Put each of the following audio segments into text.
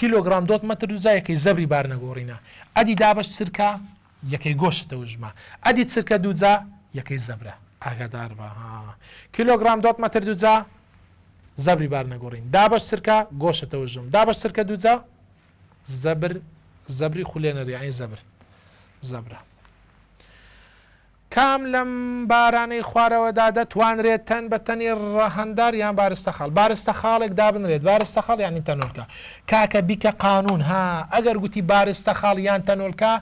کیلۆگرام دۆت مەتر دووجا یەکەی زەبری بار نەگۆڕینە. ئەدی دابش چرکە یەکەی گۆشتەوە ژمە. ئەدی چرکە دووجا یەکەی زەبرە. ئاگادار بە کیلۆگرام دۆت مەتر دووجا زەبری بار نەگۆڕین. دابش چرکە گۆشتەوە ژم. دابش چرکە دووجا زەبری خولێنەری یعنی زەبرە. کام لەم بارانەی خوارەوەدا دەتوانرێت تەن بە تەنی ڕەهەندار یان بارستە خاڵ. بارستە خاڵێک دابنرێت. بارستە خاڵ یانی تەنۆلکە. کاکە بیکە قانون ها ئەگەر گوتی بارستە خاڵ یان تەنۆلکە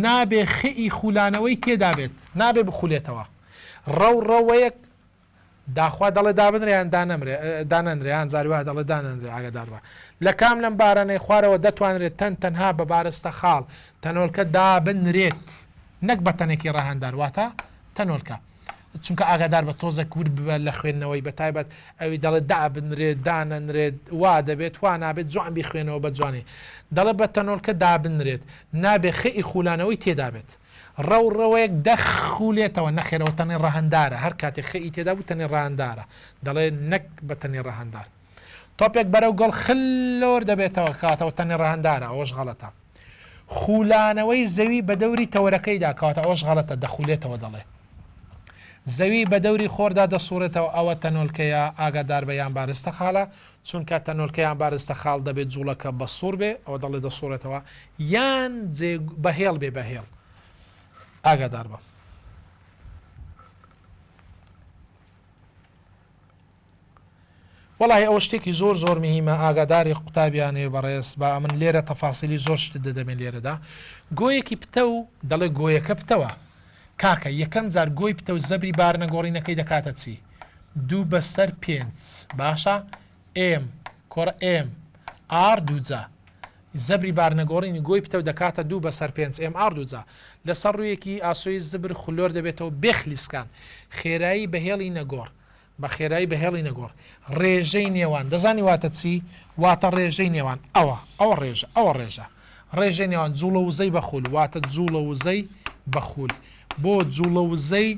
نابێ خئی خولانەوەی تێدا بێت. نابێ بخولێتەوە. ڕەوڕەوەیەک داخوا دەڵێ دابنرێیان دانەنرێیان زاروە دەڵێ دانەنرێ ئاگادار بە. لە کام لەم بارانەی خوارەوە دەتوانرێت تەنها بە بارستە خاڵ تەنۆلکە دابنرێت. نەک بە تەنێکی ڕەهەندار واتە تەنۆلکە. چونکە ئاگادار بە تۆزە کورد ببە لە خوێندنەوەی بەتایبەت ئەوی دەڵێت دابنرێت دانەنرێت وا دەبێت وا نابێت جوان بیخوێنەوە بە جوانی. دەڵێ بە تەنۆلکە دابنرێت نابێ خئی خولانەوەی تێدا بێت. ڕەوڕەوەیەک دەخولێتەوە نەخێرەوە تەنێ ڕەهەندارە. هەر کاتێک خئی تێدا بوو تەنێ ڕەهەندارە. دەڵێ نەک بە تەنێ ڕەهەندار. تۆپێک بەرەو گەڵ خلۆر دەبێتەوە کاتەوە تەنێ ڕەهەندارە. ئەوەش غەڵەتە. خولانەوەی زەوی بە دەوری تەورەکەیدا کاتە ئەوش غەڵەتە دەخولێتەوە. دەڵێ زەوی بە دەوری خۆردا دەسوڕێتەوە. ئەوە تەنۆلکەیە ئاگادار بە یان بارستە خاڵە. چونکە تەنۆلکە یان بارستە خاڵ دەبێت جوڵەکە بە سوور بێ ئەوە دەڵێ دەسوڕێتەوە یان بەهێڵ بێ بەهێڵ. ئاگادار بە. وڵی ئەوە شتێکی زۆر مهمە ئاگاداری قوتابیانێ بەڕێز بە من لێرە تەفاسیلی زۆر شت دەدەمێن لێرەدا. گۆیەکی پتە و دەڵێ گۆیەکە پتەوە. کاکە یەکەم زار گۆی پتە و زەبری بار نەگۆڕینەکەی دەکاتە چی؟ 2/5 باشە ئێم کۆڕ ئێم ئار دووجا. زەبری بار نەگۆڕینی گۆی پتە و دەکاتە 2/5 ئێم ئار دووجا. لەسەر ڕوویەکی ئاسۆی زبر خولۆر دەبێتەوە بێخلیسکان. خێرایی بەهێڵی نەگۆڕ. بە خێرایی بەهێڵی نەگۆڕ. ڕێژەی نێوان دەزانی واتە چی؟ واتە ڕێژەی نێوان ئەوە ڕێژە. ڕێژەی نێوان جوڵە وزەی بەخول واتە جوڵە وزەی بەخول. بۆ جوڵە وزەی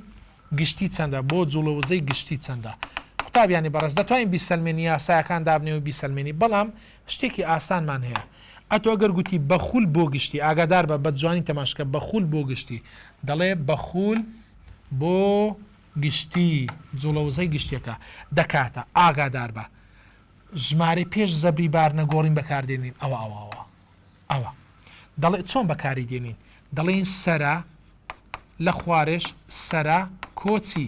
گشتی چەندە؟ بۆ جوڵە وزەی گشتی چەندە؟ قوتابیانی بەڕێز دەتوانین بیسەلمێنی یاسایەکان دابنێ و بیسەلمێنی. بەڵام شتێکی ئاسانمان هەیە. ئەتۆ ئەگەر گوتی بەخول بۆ گشتی ئاگادار بە بەجوانی تەماشکە بەخول بۆ گشتی دەڵێ بەخول بۆ گشتی جوڵەوزەی گشتێکە دەکاتە. ئاگادار بە ژمارە پێش زەبری بار نەگۆڕین بەکاردێنین. ئەوە دەڵێ چۆن بەکاری دێنین؟ دەڵێن سەرە لە خوارش سەرە کۆچی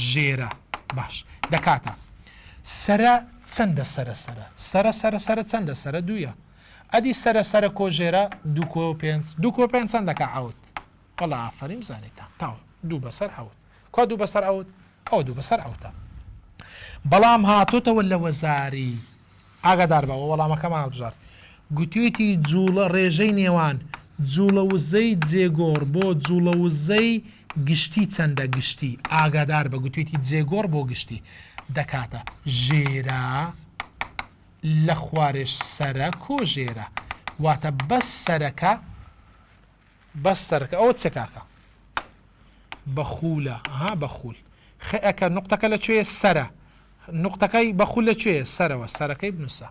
ژێرە. باش دەکاتە سەرە چەندە؟ سەرە چەندە؟ سەرە دوویە. ئەدی سەرە کۆژێرە 2/5 چەند دەکا؟ عەوت. وەڵا ئافەرین زانیتە تاو 2/7 کۆ 2/7 ئەو 2/7. بەڵام هاتۆتەوە لە وەزاری ئاگادار بەوە وەڵامەکەمان بژار گوتیویەتی جوڵە ڕێژەی نێوان جوڵە وزەی جێگۆڕ بۆ جوڵە وزەی گشتی چەندە؟ گشتی. ئاگادار بە گوتویەتی جێگۆڕ بۆ گشتی دەکاتە ژێرە لە خوارش سەرە کۆژێرە. واتە بەس سەرەکە ئەوە چێکاکە بەخولە. بەخول خەکە نقطەکە لەکوێیە؟ سەرە. نقطەکەی بەخول لەکوێیە؟ سەرەوە. سەرەکەی بنووسە.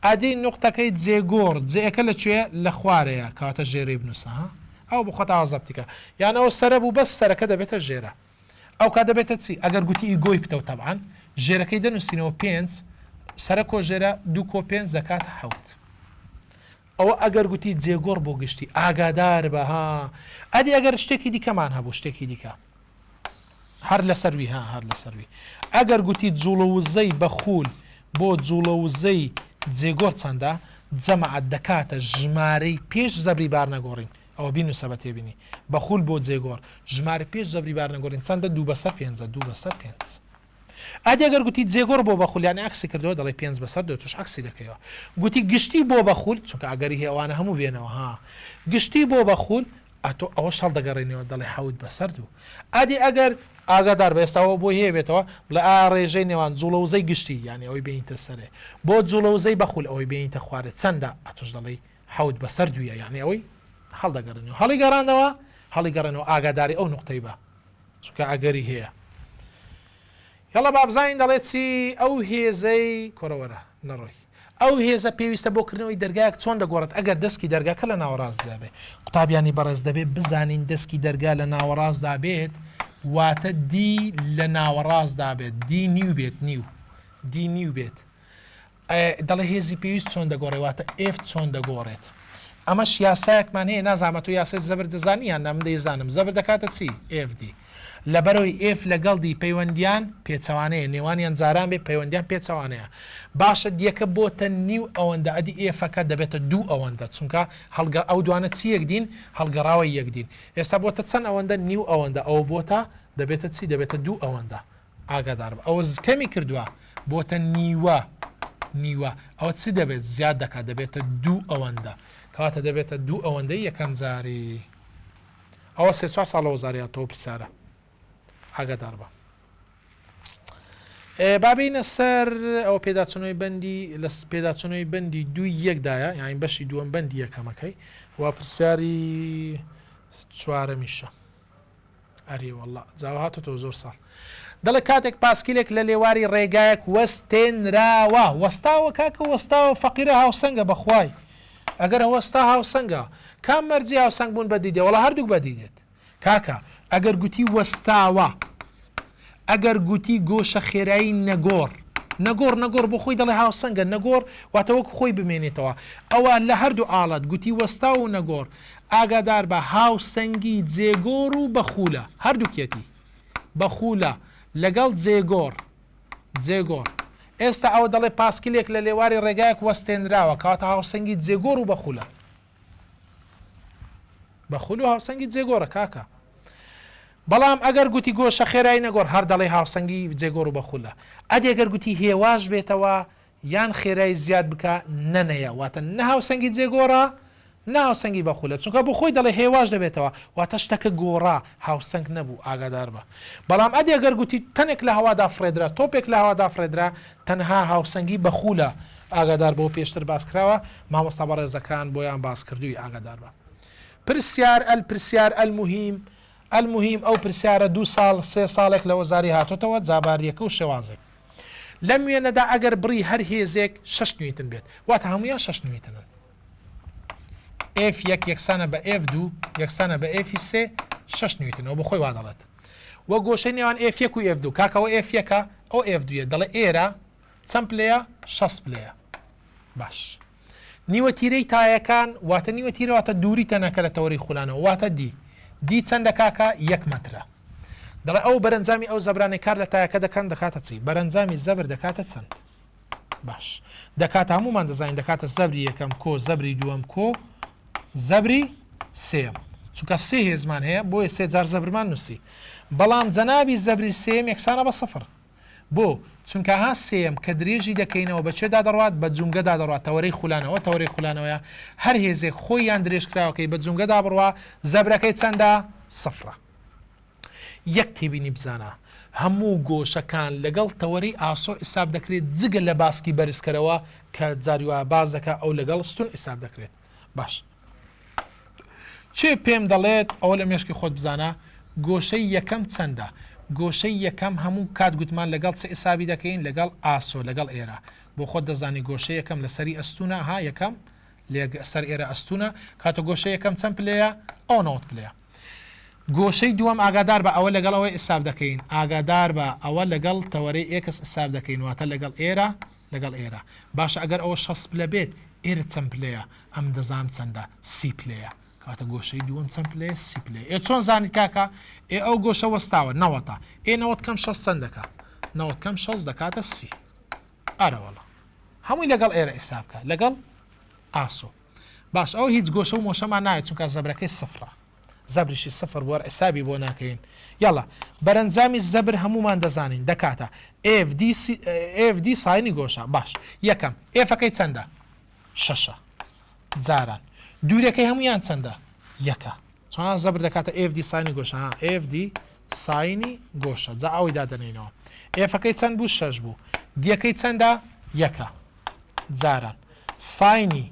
ئەدی نقطەکەی جێگۆڕ جێەکە لەکوێیە؟ لە خوارەیە کاتە ژێرەی بنووسە. ئەو بخۆت ئازەبتیکە یانەوە سەرە بوو بەس سەرەکە دەبێتە ژێرە. ئەو کا دەبێتە چی؟ ئەگەر گوتی گۆی پتە و تەبعاً ژێرەکەی دەنووسینەوە 5 سەرە کۆژێرە 2/5 دەکاتە 7. ئەوە ئەگەر گوتی جێگۆڕ بۆ گشتی ئاگادار بەها. ئەدی ئەگەر شتێکی دیکەمان هەبوو شتێکی دیکە هەر لەسەروی هەر لەسەروی ئەگەر گوتی جوڵە وزەی بەخول بۆ جوڵەوزەی جێگۆر چەندە جەمەعەت دەکاتە ژمارەی پێش زەبری بارنەگۆڕین ئەوە بینوسە بە تێبینی بەخول بۆ جێگۆر ژمارە پێش زەبری بارنەگۆڕین چەندە 2/5 ئادی ئەگەر گوتی جێگۆر بۆ بەخولیان عکسی کردەوە دەڵێ 5/2 توش عکسی دەکەیەوە گوتی گشتی بۆ بەخول چونکە ئەگەری هێوانە هەموو بێنەوە ها گشتی بۆ بەخول ئەتۆ ئەوە شەڵ دەگەڕێنەوە دەڵێ 7/2 ئادی ئەگەر ئاگادار بە ئێستاەوە بۆ هەیە بێتەوە لە ڕێژەی نێوان جوڵەوزەی گشتی یعنی ئەوەی بینتە سەرێ بۆ جوڵەوزەی بەخول ئەوەی بینتە خوارێ چەندە ئەتوش دەڵێ 7/2 یعنی ئەوەی هەڵ دەگەڕێنەوە هەڵی گەڕانەوە هەڵی گەڕێنەوە ئاگاداری ئەو نقطەی بە چونکە ئەگەری هەیە یاڵە بابزین دەڵێت چی ئەو هێزەی کۆرەوەرە نەڕۆی ئەو هێزە پێویستە بۆکردنەوەی دەرگایك چۆن دەگۆڕێت ئەگەر دەستکی دەرگاکە لە ناوەڕاستدا بێت قوتابیانی بەڕێز دەبێت بزانین دەستکی دەرگا لە ناوەڕاستدا بێت واتە دی لە ناوەڕاستدا بێت دی نیو بێت دی نیو بێت دەڵێ هێزی پێویست چۆن دەگۆڕێواتە ئف چۆن دەگۆڕێت ئەمەش یاسایەکمان هەیە نازانمە تۆ یاسای زەبر دەزانیان نام دەیزانم زەبر دەکاتە چی FD لەبەرەوەی ئف لەگەڵ دی پەیوەندیان پێچەوانەیە نێوانیان جاران بێ پەیوەندیان پێچەوانەیە باشە دیەکە بۆتە نیو ئەوەندە ئەدی ئفەکە دەبێتە دوو ئەوەندە چونکە هەڵگە ئەو دوانە چی یەکدین هەڵگەڕاوە یەکدین ئێستا بۆتە چەند ئەوەندە نیو ئەوەندە ئەو بۆتە دەبێتە چی دەبێتە دوو ئەوەندە ئاگادار بە ئەوە کەمی کردووە بۆتە نیوە ئەوە چی دەبێت زیاد دەکات دەبێتە دوو ئەوەندە کاتە دەبێتە دوو ئەوەندەی یەکەم جاری ئەوە 3-4 ساڵەوە زاریاتەوە پرسیارە ئاگادار بە بابینە سەر ئەو پێداچنەوەی بەندی لە پێداچنەوەی بەندی 2-1دایە یانی بەشی دووەم بەندی یەکەمەکەی وا پرسیاری چوارەمیشە ئەری وەڵڵا جاوا هاتۆتەوە زۆر ساڵ دەڵێ کاتێک پاسکیلێک لە لێواری ڕێگایەک وەستێنراوە وەستاوە کاکە وەستاوە فەقیرە هاوسەنگە بەخوای ئەگەر هەوەستا هاوسەنگە کام مەرجی هاوسەنگ بوون بەدیدێ وەڵا هەردووک بەدیدێت کاکە ئەگەر گوتی وەستاوە ئەگەر گوتی گۆشە خێرایی نەگۆڕ بۆ خۆی دەڵێ هاوسەنگە نەگۆڕ واتەوەک خۆی بمێنێتەوە ئەوە لە هەردوو ئاڵات گوتی وەستا و نەگۆڕ ئاگادار بە هاوسەنگی جێگۆڕ و بەخولە هەردووکێتی بەخولە لەگەڵ جێگۆڕ ئێستا ئەوە دەڵێ پاسکیلێک لە لێواری ڕێگایەک وەستێنراوە کاتە هاوسەنگی جێگۆڕ و بەخولە بەخول و هاوسەنگی جێگۆڕە کاکە بەڵام ئەگەر گوتی گۆشە خێرایی نەگۆڕ هەر دەڵێ هاوسەنگی جێگۆڕ و بەخولە ئەدی ئەگەر گوتی هێواش بێتەوە یان خێرایی زیاد بکە نەنەیە واتە نە هاوسەنگی جێگۆڕە نە هاوسەنگی بەخولە چونکە بۆ خۆی دەڵێ هێواش دەبێتەوە واتە شتەکە گۆڕا هاوسەنگ نەبوو ئاگادار بە بەڵام ئەدی ئەگەر گوتی تەنێک لە هەوادا فرێدرا تۆپێک لە هەوادا فرێدرا تەنها هاوسەنگی بەخولە ئاگادار بۆ پێشتر باسکراوە مامۆستا بەڕێزەکان بۆیان باس کردووی ئاگادار بە پرسیار المهم ئەو پرسیارە 2 ساڵ 3 ساڵێک لە وەزاری هاتۆتەوە جاباریەکە و شێوازێک لەم وێنەدا ئەگەر بڕی هەر هێزێک 6 نوێتن بێت واتە هەمویان 6 نوێتنن F1 یەکسانە بە F2 یەکسانە بە F3 6 نوێتنەوە بۆ خۆی وا دەڵێت وە گۆشەی نێوان F1 و F2 کاکەوە F1ەکە ئەو F2 دەڵێ ئێرە چەند پلەیە 6 پلەیە باش نیوە تیرەی تایەکان واتە نیوە تیرەواتە دووری تەنەکە لە تەوەری خولانەوە واتە دی چەندە کاکە 1 مەترە دەڵێ ئەو بەرەنجامی ئەو زەبرانی کار لە تایەکە دەکەن دەکاتە چی بەرەنجامی زەبر دەکاتە چەند باش دەکات هەمومان دەزانین دەکاتە زەبری یەکەم کۆ زەبری دووەم کۆ زەبری سێم چونکە سێ هێزمان هەیە بۆیە 3 جار زەبرمان نووسی بەڵام جەنابی زەبری سێم یەکسانە بە 0 بۆ چونکە ها سێم کە درێژی دەکەینەوە بە چێدا دەڕوات بە جونگەدا دەڕوات تەوەرەی خولانەوەە هەر هێزێک خۆیان درێژکراوەکەی بە جونگەدا بڕوا زەبرەکەی چەندە 0 یەک تێبینی بزانە هەموو گۆشەکان لەگەڵ تەوەرەی ئاسۆ ئیساب دەکرێت جگە لە باسکی بەرزکەرەوە کە جاریوە باز دەکە ئەو لەگەڵ ستون ئیساب دەکرێت باش چێ پێم دەڵێت ئەوە لە مێشکی خۆت بزانە گۆشەی یەکەم چەندە گۆشەی یەکەم هەموو کات گوتمان لەگەڵ چه ئیسابی دەکەین لەگەڵ ئاسۆ لەگەڵ ئێرە بۆ خۆت دەزانی گۆشە یەکەم لە سەری ئەستونە ها یەکەم سەر ئێرە ئەستونە کاتە گۆشە یەکەم چەند پلەیە ئەو 90 پلەیە گۆشەی دووەم ئاگادار بە ئەوە لەگەڵ ئەوەی ئیساب دەکەین ئاگادار بە ئەوە لەگەڵ تەوەرەی ئێکس ئیساب دەکەین واتە لەگەڵ ئێرە باشە ئەگەر ئەوە 6 پلە بێت ئێرە چەند پلەیە ئەم دەزان چەندە 30 پلەیە کاتە گۆشەی دووەم چەند پلەیە 30 پلەیە چۆن زانیت کاکە ئەو گۆشە وەستاوە 90 ئێ 90 کەم 6 چەند دەکات 90 کەم 6 دەکاتە 30 ئارەوەڵە هەمووی لەگەڵ ئێرە ئیسا بکە لەگەڵ ئاسۆ باش ئەو هیچ گۆشە و مۆشەمان نایێت چونکە زەبرەکەی سفرە زەبریشی سفر بۆ ئەسابی بۆ ناکەین یاڵە بەرەنجامی زەبر هەمومان دەزانین دەکاتە FD ساینی گۆشە باش یەکەم ئێفەکەی چەندە شەشە جاران دوورەکەی هەمویان چەندە یەکە چۆن زەبر دەکاتە FD ساینی گۆشە FD ساینی گۆشە جا ئەوی دادەنینەوە ئێفەکەی چەند بوو شەش بوو دیەکەی چەندە یەکە جاران ساینی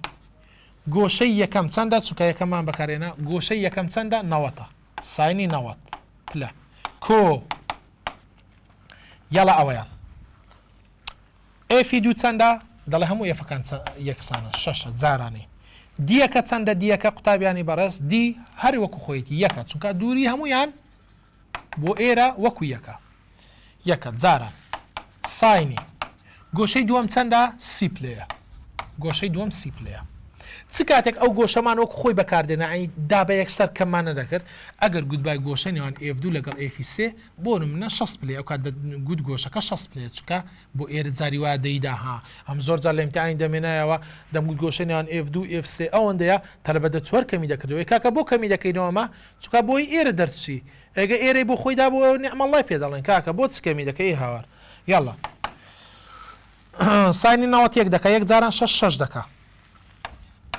گۆشەی یەکەم چەندە چونکە یەکەمان بەکارێنە گۆشەی یەکەم چەندە نەوەتە ساینی نەوەت پلە کۆ یاڵە ئەوەیان ئێفی دوو چەندە دەڵێ هەموو ئێفەکان یەکسانە شەشە جارانی دیەکە چەندە دیەکە قوتابیانی بەڕێز دی هەری وەکو خۆیەتی یەکە چونکە دووری هەمویان بۆ ئێرە وەکو یەکە جاران ساینی گۆشەی دووەم چەندە سی پلەیە گۆشەی دووەم سی پلەیە چ کاتێک ئەو گۆشەمان وەکو خۆی بەکاردێنە ئەی دا بە یەکسەر کەمانە دەکرد ئەگەر گوتبای گۆشە نێوان F2 لەگەڵ F3 بۆ منە 6 پلێ ئەو کات گوت گۆشەکە 6 پلێ چکە بۆ ئێرە جاری وا دەیدا ها ئەم زۆر جار لە ئیمتیحانی دەمێنایەوە دەمگوت گۆشە نێوان F2 F3 ئەوەندەیە تەلەبەتە 4 کەمی دەکردەوەی کاکە بۆ کەمی دەکەینەوەمە چکە بۆی ئێرە دەرچی ئەگە ئێرەی بۆ خۆیدا بۆ نعمەڵڵای پێ دەڵێن کاکە بۆ چ کەمی دەکەی هاوار یاڵە ساینی ناوەت یەک دەکە یەک جاران 6 دەکە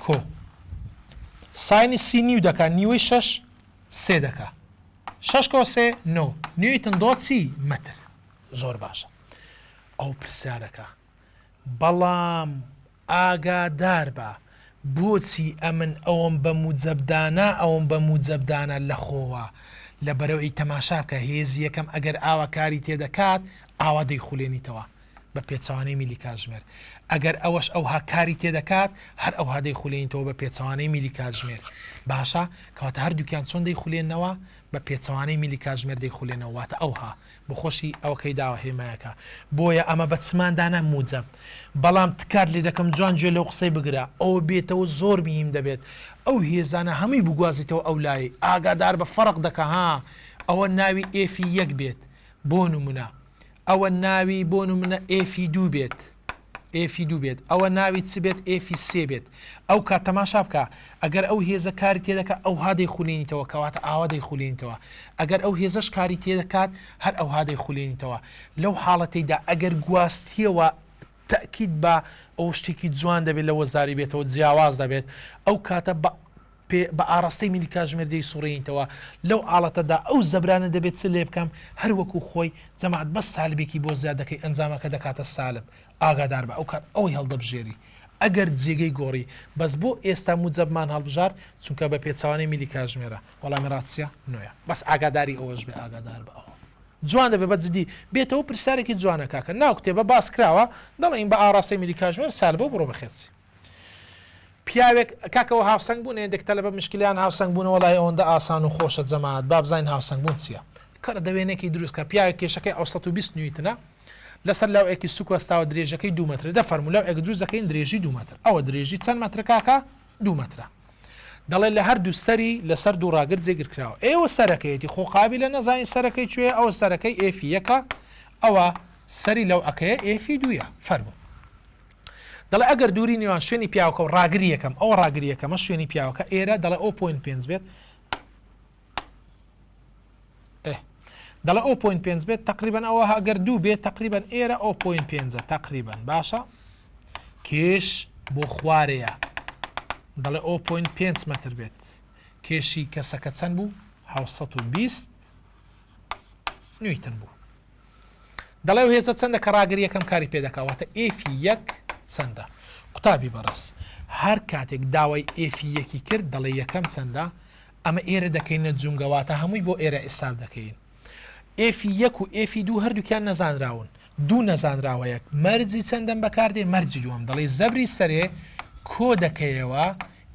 کۆ ساینی سی نیو دەکە نیوەی 6 سێ دەکە 6 کۆ سێ 9 نیویتن دۆچی مەتر زۆر باشە ئەو پرسیارەکە بەڵام ئاگادار بە بۆچی ئەمن ئەوم بە موجەبدانە ئەوم بە موجەبدانە لە خۆوە لە بەرەوەی تەماشا بکە هێزی یەکەم ئەگەر ئاوا کاری تێدەکات ئاوا دەیخولێنیتەوە بە پێچەوانەی میلی کاتژمێر ئەگەر ئەوەش ئەوها کاری تێدەکات هەر ئەوها دەیخولێنیتەوە بە پێچەوانەی میلی کاتژمێر باشە کەواتە هەردووکیان چۆن دەیخولێنەوە بە پێچەوانەی میلی کاتژمێر دەیخولێنەوە واتە ئەوها بۆ خۆشی ئەوەکەی داوە هێمایەکە بۆیە ئەمە بە چماندانە موجەب بەڵام تکات لێ دەکەم جوان گوێ لەو قسەی بگرە ئەوە بێتەوە زۆر مهم دەبێت ئەو هێزانە هەمووی بگوازیتەوە ئەو لای ئاگادار بە فەرق دەکە ها ئەوە ناوی ئێفی یەک بێت بۆ نمونە ئەوە ناوی بۆ نمونە ئێفی دوو بێت ئێفی دوو بێت ئەوە ناوی چ بێت ئێفی سێ بێت ئەو کات تەماشا بکە ئەگەر ئەو هێزە کاری تێدەکە ئەو هادەی خولێنیتەوە کەواتە ئاوا دەیخولێنیتەوە ئەگەر ئەو هێزەش کاری تێدەکات هەر ئەو هادەی خولێنیتەوە لەو حاڵەتەیدا ئەگەر گواستیەوە تەکید بە ئەو شتێکی جوان دەبێت لە وەزاری بێتەوە جیاواز دەبێت ئەو کاتە بە ئاراستەی میلی کاتژمێر دەی سوڕێنیتەوە لەو ئاڵەتەدا ئەو زەبرانە دەبێت چ لێ بکەم هەر وەکو خۆی جەماعەت بەس سالبێکی بۆ زیاد دەکەی ئەنجامەکە دەکاتە سالب ئاگادار بە ئەو کات ئەوەی هەڵدەبژێری ئەگەر جێگەی گۆڕی بەس بۆ ئێستا موجەبمان هەڵبژار چونکە بە پێچەوانەی میلی کاتژمێرە وەڵامی ڕاستیە نوێە بەس ئاگاداری ئەوەش بێ ئاگادار بە ئەوە جوان دەبێت بە جدی بێتەوە پرسیارێکی جوانە کاکە ناو کتێبە باس کراوە دەڵێن بە ئاراستەی میلی کاتژمێر سالبە بڕۆ بەخێرچی پیاوێک کاکەەوە هاوسنگ بوون دەکتە بە مشکلیان هاوسنگ بوون وڵای ئەوەندە ئاسان و خۆشە جەماعەت بابزین هاوسنگ بوون چییە کارە دەوێنێکی دروستکە پیاوێک کێشەکەی 120 نیوتنە لەسەر لاو ئێکی سوکوەستاوە درێژەکەی 2 متر دە فەرمولا ئەگە دروست دەکەین درێژی 2 متر ئەوە درێژی چەند متر کاکە 2 مترە دەڵێت لە هەردوو سەری لەسەر دوو ڕاگرد جێگر کراوە ئێوە سەرەکەیەتی خۆقابی لە نەزانین سەرەکەی کوێ ئەوە سەرەکەی ئێفی یەکە ئەوە سەری لەو ئەکەیە ئێفی دوویە فەرموو دەڵێ ئەگەر دووری نێوان شوێنی پیاوەکە و ڕاگری یەکەم ئەو ڕاگری یەکەمە شوێنی پیاوەکە ئێرە دەڵێ 0.5 بێت دەڵێ 0.5 بێت تقریبا ئەوە ئەگەر دوو بێت تقریبا ئێرە 0.5 تقریبا باشە کێش بۆ خوارەیە دەڵێ 0.5 متر بێت کێشی کەسەکە چەند بوو 720 نیوتن بوو دەڵێ و هێزە چەندە کە ڕاگری یەکەم کاری پێدەکەواتە ئێفی یەک چەندە قوتابی بەڕست هەر کاتێک داوای ئێفی یەکی کرد دەڵێ یەکەم چەندە ئەمە ئێرە دەکەینە جونگەواتە هەمووی بۆ ئێرە ئێساب دەکەین ئێفی یەک و ئێفی دوو هەردووکیان نەزانراون دوو نەزانراوە یەک مەرجی چەندەم بەکاردێ مەرجی دووەم دەڵێ زەبری سەرێ کۆ دەکەیەوە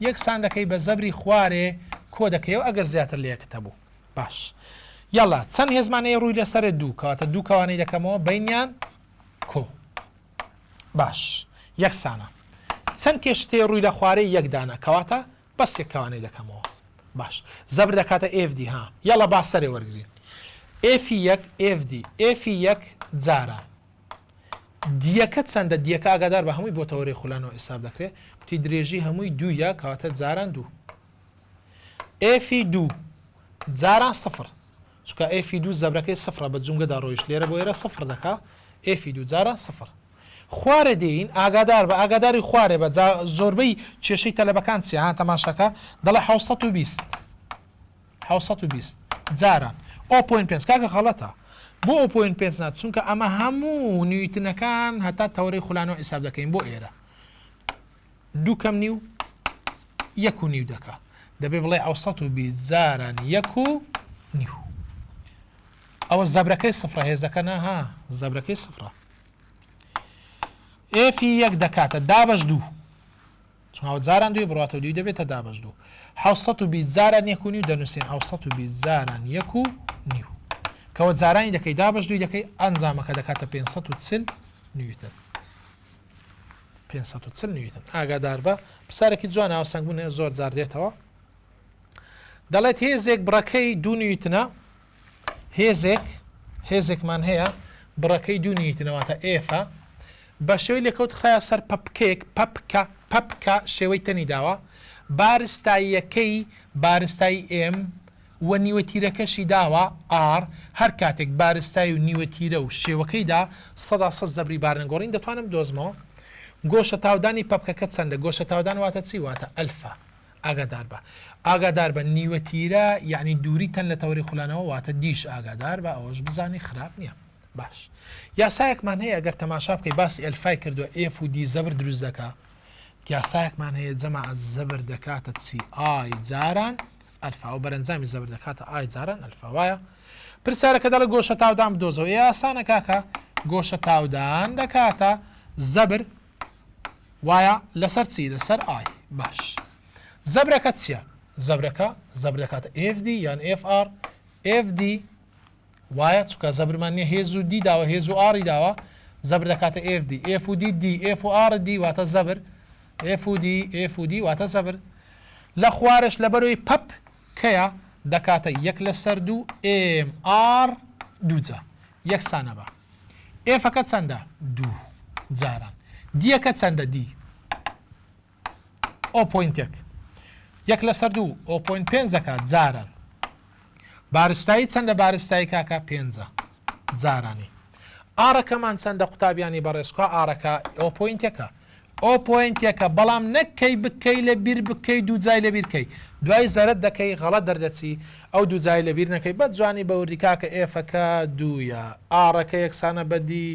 یەکسان دەکەی بە زەبری خوارێ کۆ دەکەیەوە ئەگەر زیاتر لە یەکتە بوو باش یاڵا چەند هێزمانەیە ڕووی لەسەرێ دوو کەواتە دوو کەوانەی دەکەمەوە بینیان کۆ باش یەکسانە چەند کێشتەیە ڕووی لە خوارەی یەکدانە کەواتە بەس یەک کەوانەی دەکەمەوە باش زەبر دەکاتە FD ها یاڵە با سەرێ وەرگین ئێفی یەک FD ئێفی یەک جاران دیەکە چەندە دیەکە ئاگادار بە هەمووی بۆ تەوەری خولانەوە حساب دەکرێت کوتی درێژی هەمووی دوویە کاتە جاران دوو ئفی دوو جاران سفر چکە ئفی دوو زەبرەکەی سفرە بە جونگەدا ڕۆیشت لێرە بۆ ئێرە سفر دەکا ئفی دوو جاران سفر خوارە دێین ئاگادار بە ئاگاداری خوارێ بە زۆربەی کێشەی تەلەبەکان چیان تەماشەکە دەڵێ 1920 جاران 0.5 کاکە خەڵەتە بۆ 0.5 نات چونکە ئەمە هەموو نیوتنەکان هەتا تەورەی خولانەوە حساب دەکەین بۆ ئێرە دوو کەم نیو 1.5 دەکا دەبێ بڵێ 1920 جاران 1.5 ئەوە زەبرەکەی سفرە هێزەکە نەها زەبرەکەی سفرە ئفی یەک دەکاتە دابەش دوو چونەوە جاران دوی بڕاتە دوی دەبێتە دابەش دوو 1920 جاران 1.5 دەنووسین 1920 جاران 1.5 کەوە جارانی دەکەی دابەش دوی دەکەی ئەنجامەکە دەکاتە 540 نیوتن 540 نیوتن ئاگادار بە پرسارێکی جوان هاوسەنگبوون زۆر جار دێتەوە دەڵێت هێزێک بڕەکەی دوو نیوتنە هێزێکمان هەیە بڕەکەی دوو نیوتنەوەتە ئێفە بە شێوەی لێکەوت خراە سەر پەپکێک پەپکە شێوەی تەنی داوە بارستاییەکەی بارستایی ئێم و نیوەتیرەکەشی داوە ئار هەر کاتێک بارستایی و نیوەتیرە و شێوەکەیدا 100% زەبری بارنەگۆڕین دەتوانم دۆزمەوە گۆشە تاودانی پەپکەکە چەندە گۆشە تاودان واتە چی واتە ئەلفا ئاگادار بە نیوەتیرە یعنی دووری تەن لە تەوری خولانەوە واتە دیش ئاگادار بە ئەوەش بزانی خراپ نییە باش یاسایەکمان هەیە ئەگەر تەماشا بکەی باسی ئەلفای کردووە ئف و دی زەبر دروست دەکا یاسایەکمان هەیە جەمع زەبر دەکاتە چی ئای جاران ئەلفا و بەرەنجامی زەبر دەکاتە ئای جاران ئەلفا وایە پرسیارەکە دەڵێ گۆشە تاودان بدۆزەوە یاسانە کاکە گۆشە تاودان دەکاتە زەبر وایە لەسەر چی لەسەر ئای باش زەبرەکە چییە زەبر دەکاتە FD یان FR FD وایە چکە زەبرمان نیە هێز و دی داوە هێز و ئاری داوە زەبر دەکاتە FD F و دی دی F و R دی واتە زەبر F و دی واتە زەبر لە خوارش لە بەرەوەی پەپ کەیە دەکاتە یەک لەسەر دوو MR دووجا یەکسانە بە ئێفەکە چەندە دوو جاران دیەکە چەندە دی 0.1 یەک لەسەر دوو 0.5 دەکات جاران بارستایی چەندە بارستایی کاکە 5 جارانی ئارەکەمان چەندە قوتابیانی بەڕێزکە ئارەکە 0.1 بەڵام نەکەی بکەی لە بیر بکەی دوو جای لە بیرکەی دوای زەرت دەکەی غەڵەت دەردەچی ئەو دوو جای لە بیر نەکەی بە جوانی بەوردی کاکە ئێفەکە دوویە ئارەکە یەکسانە بەدی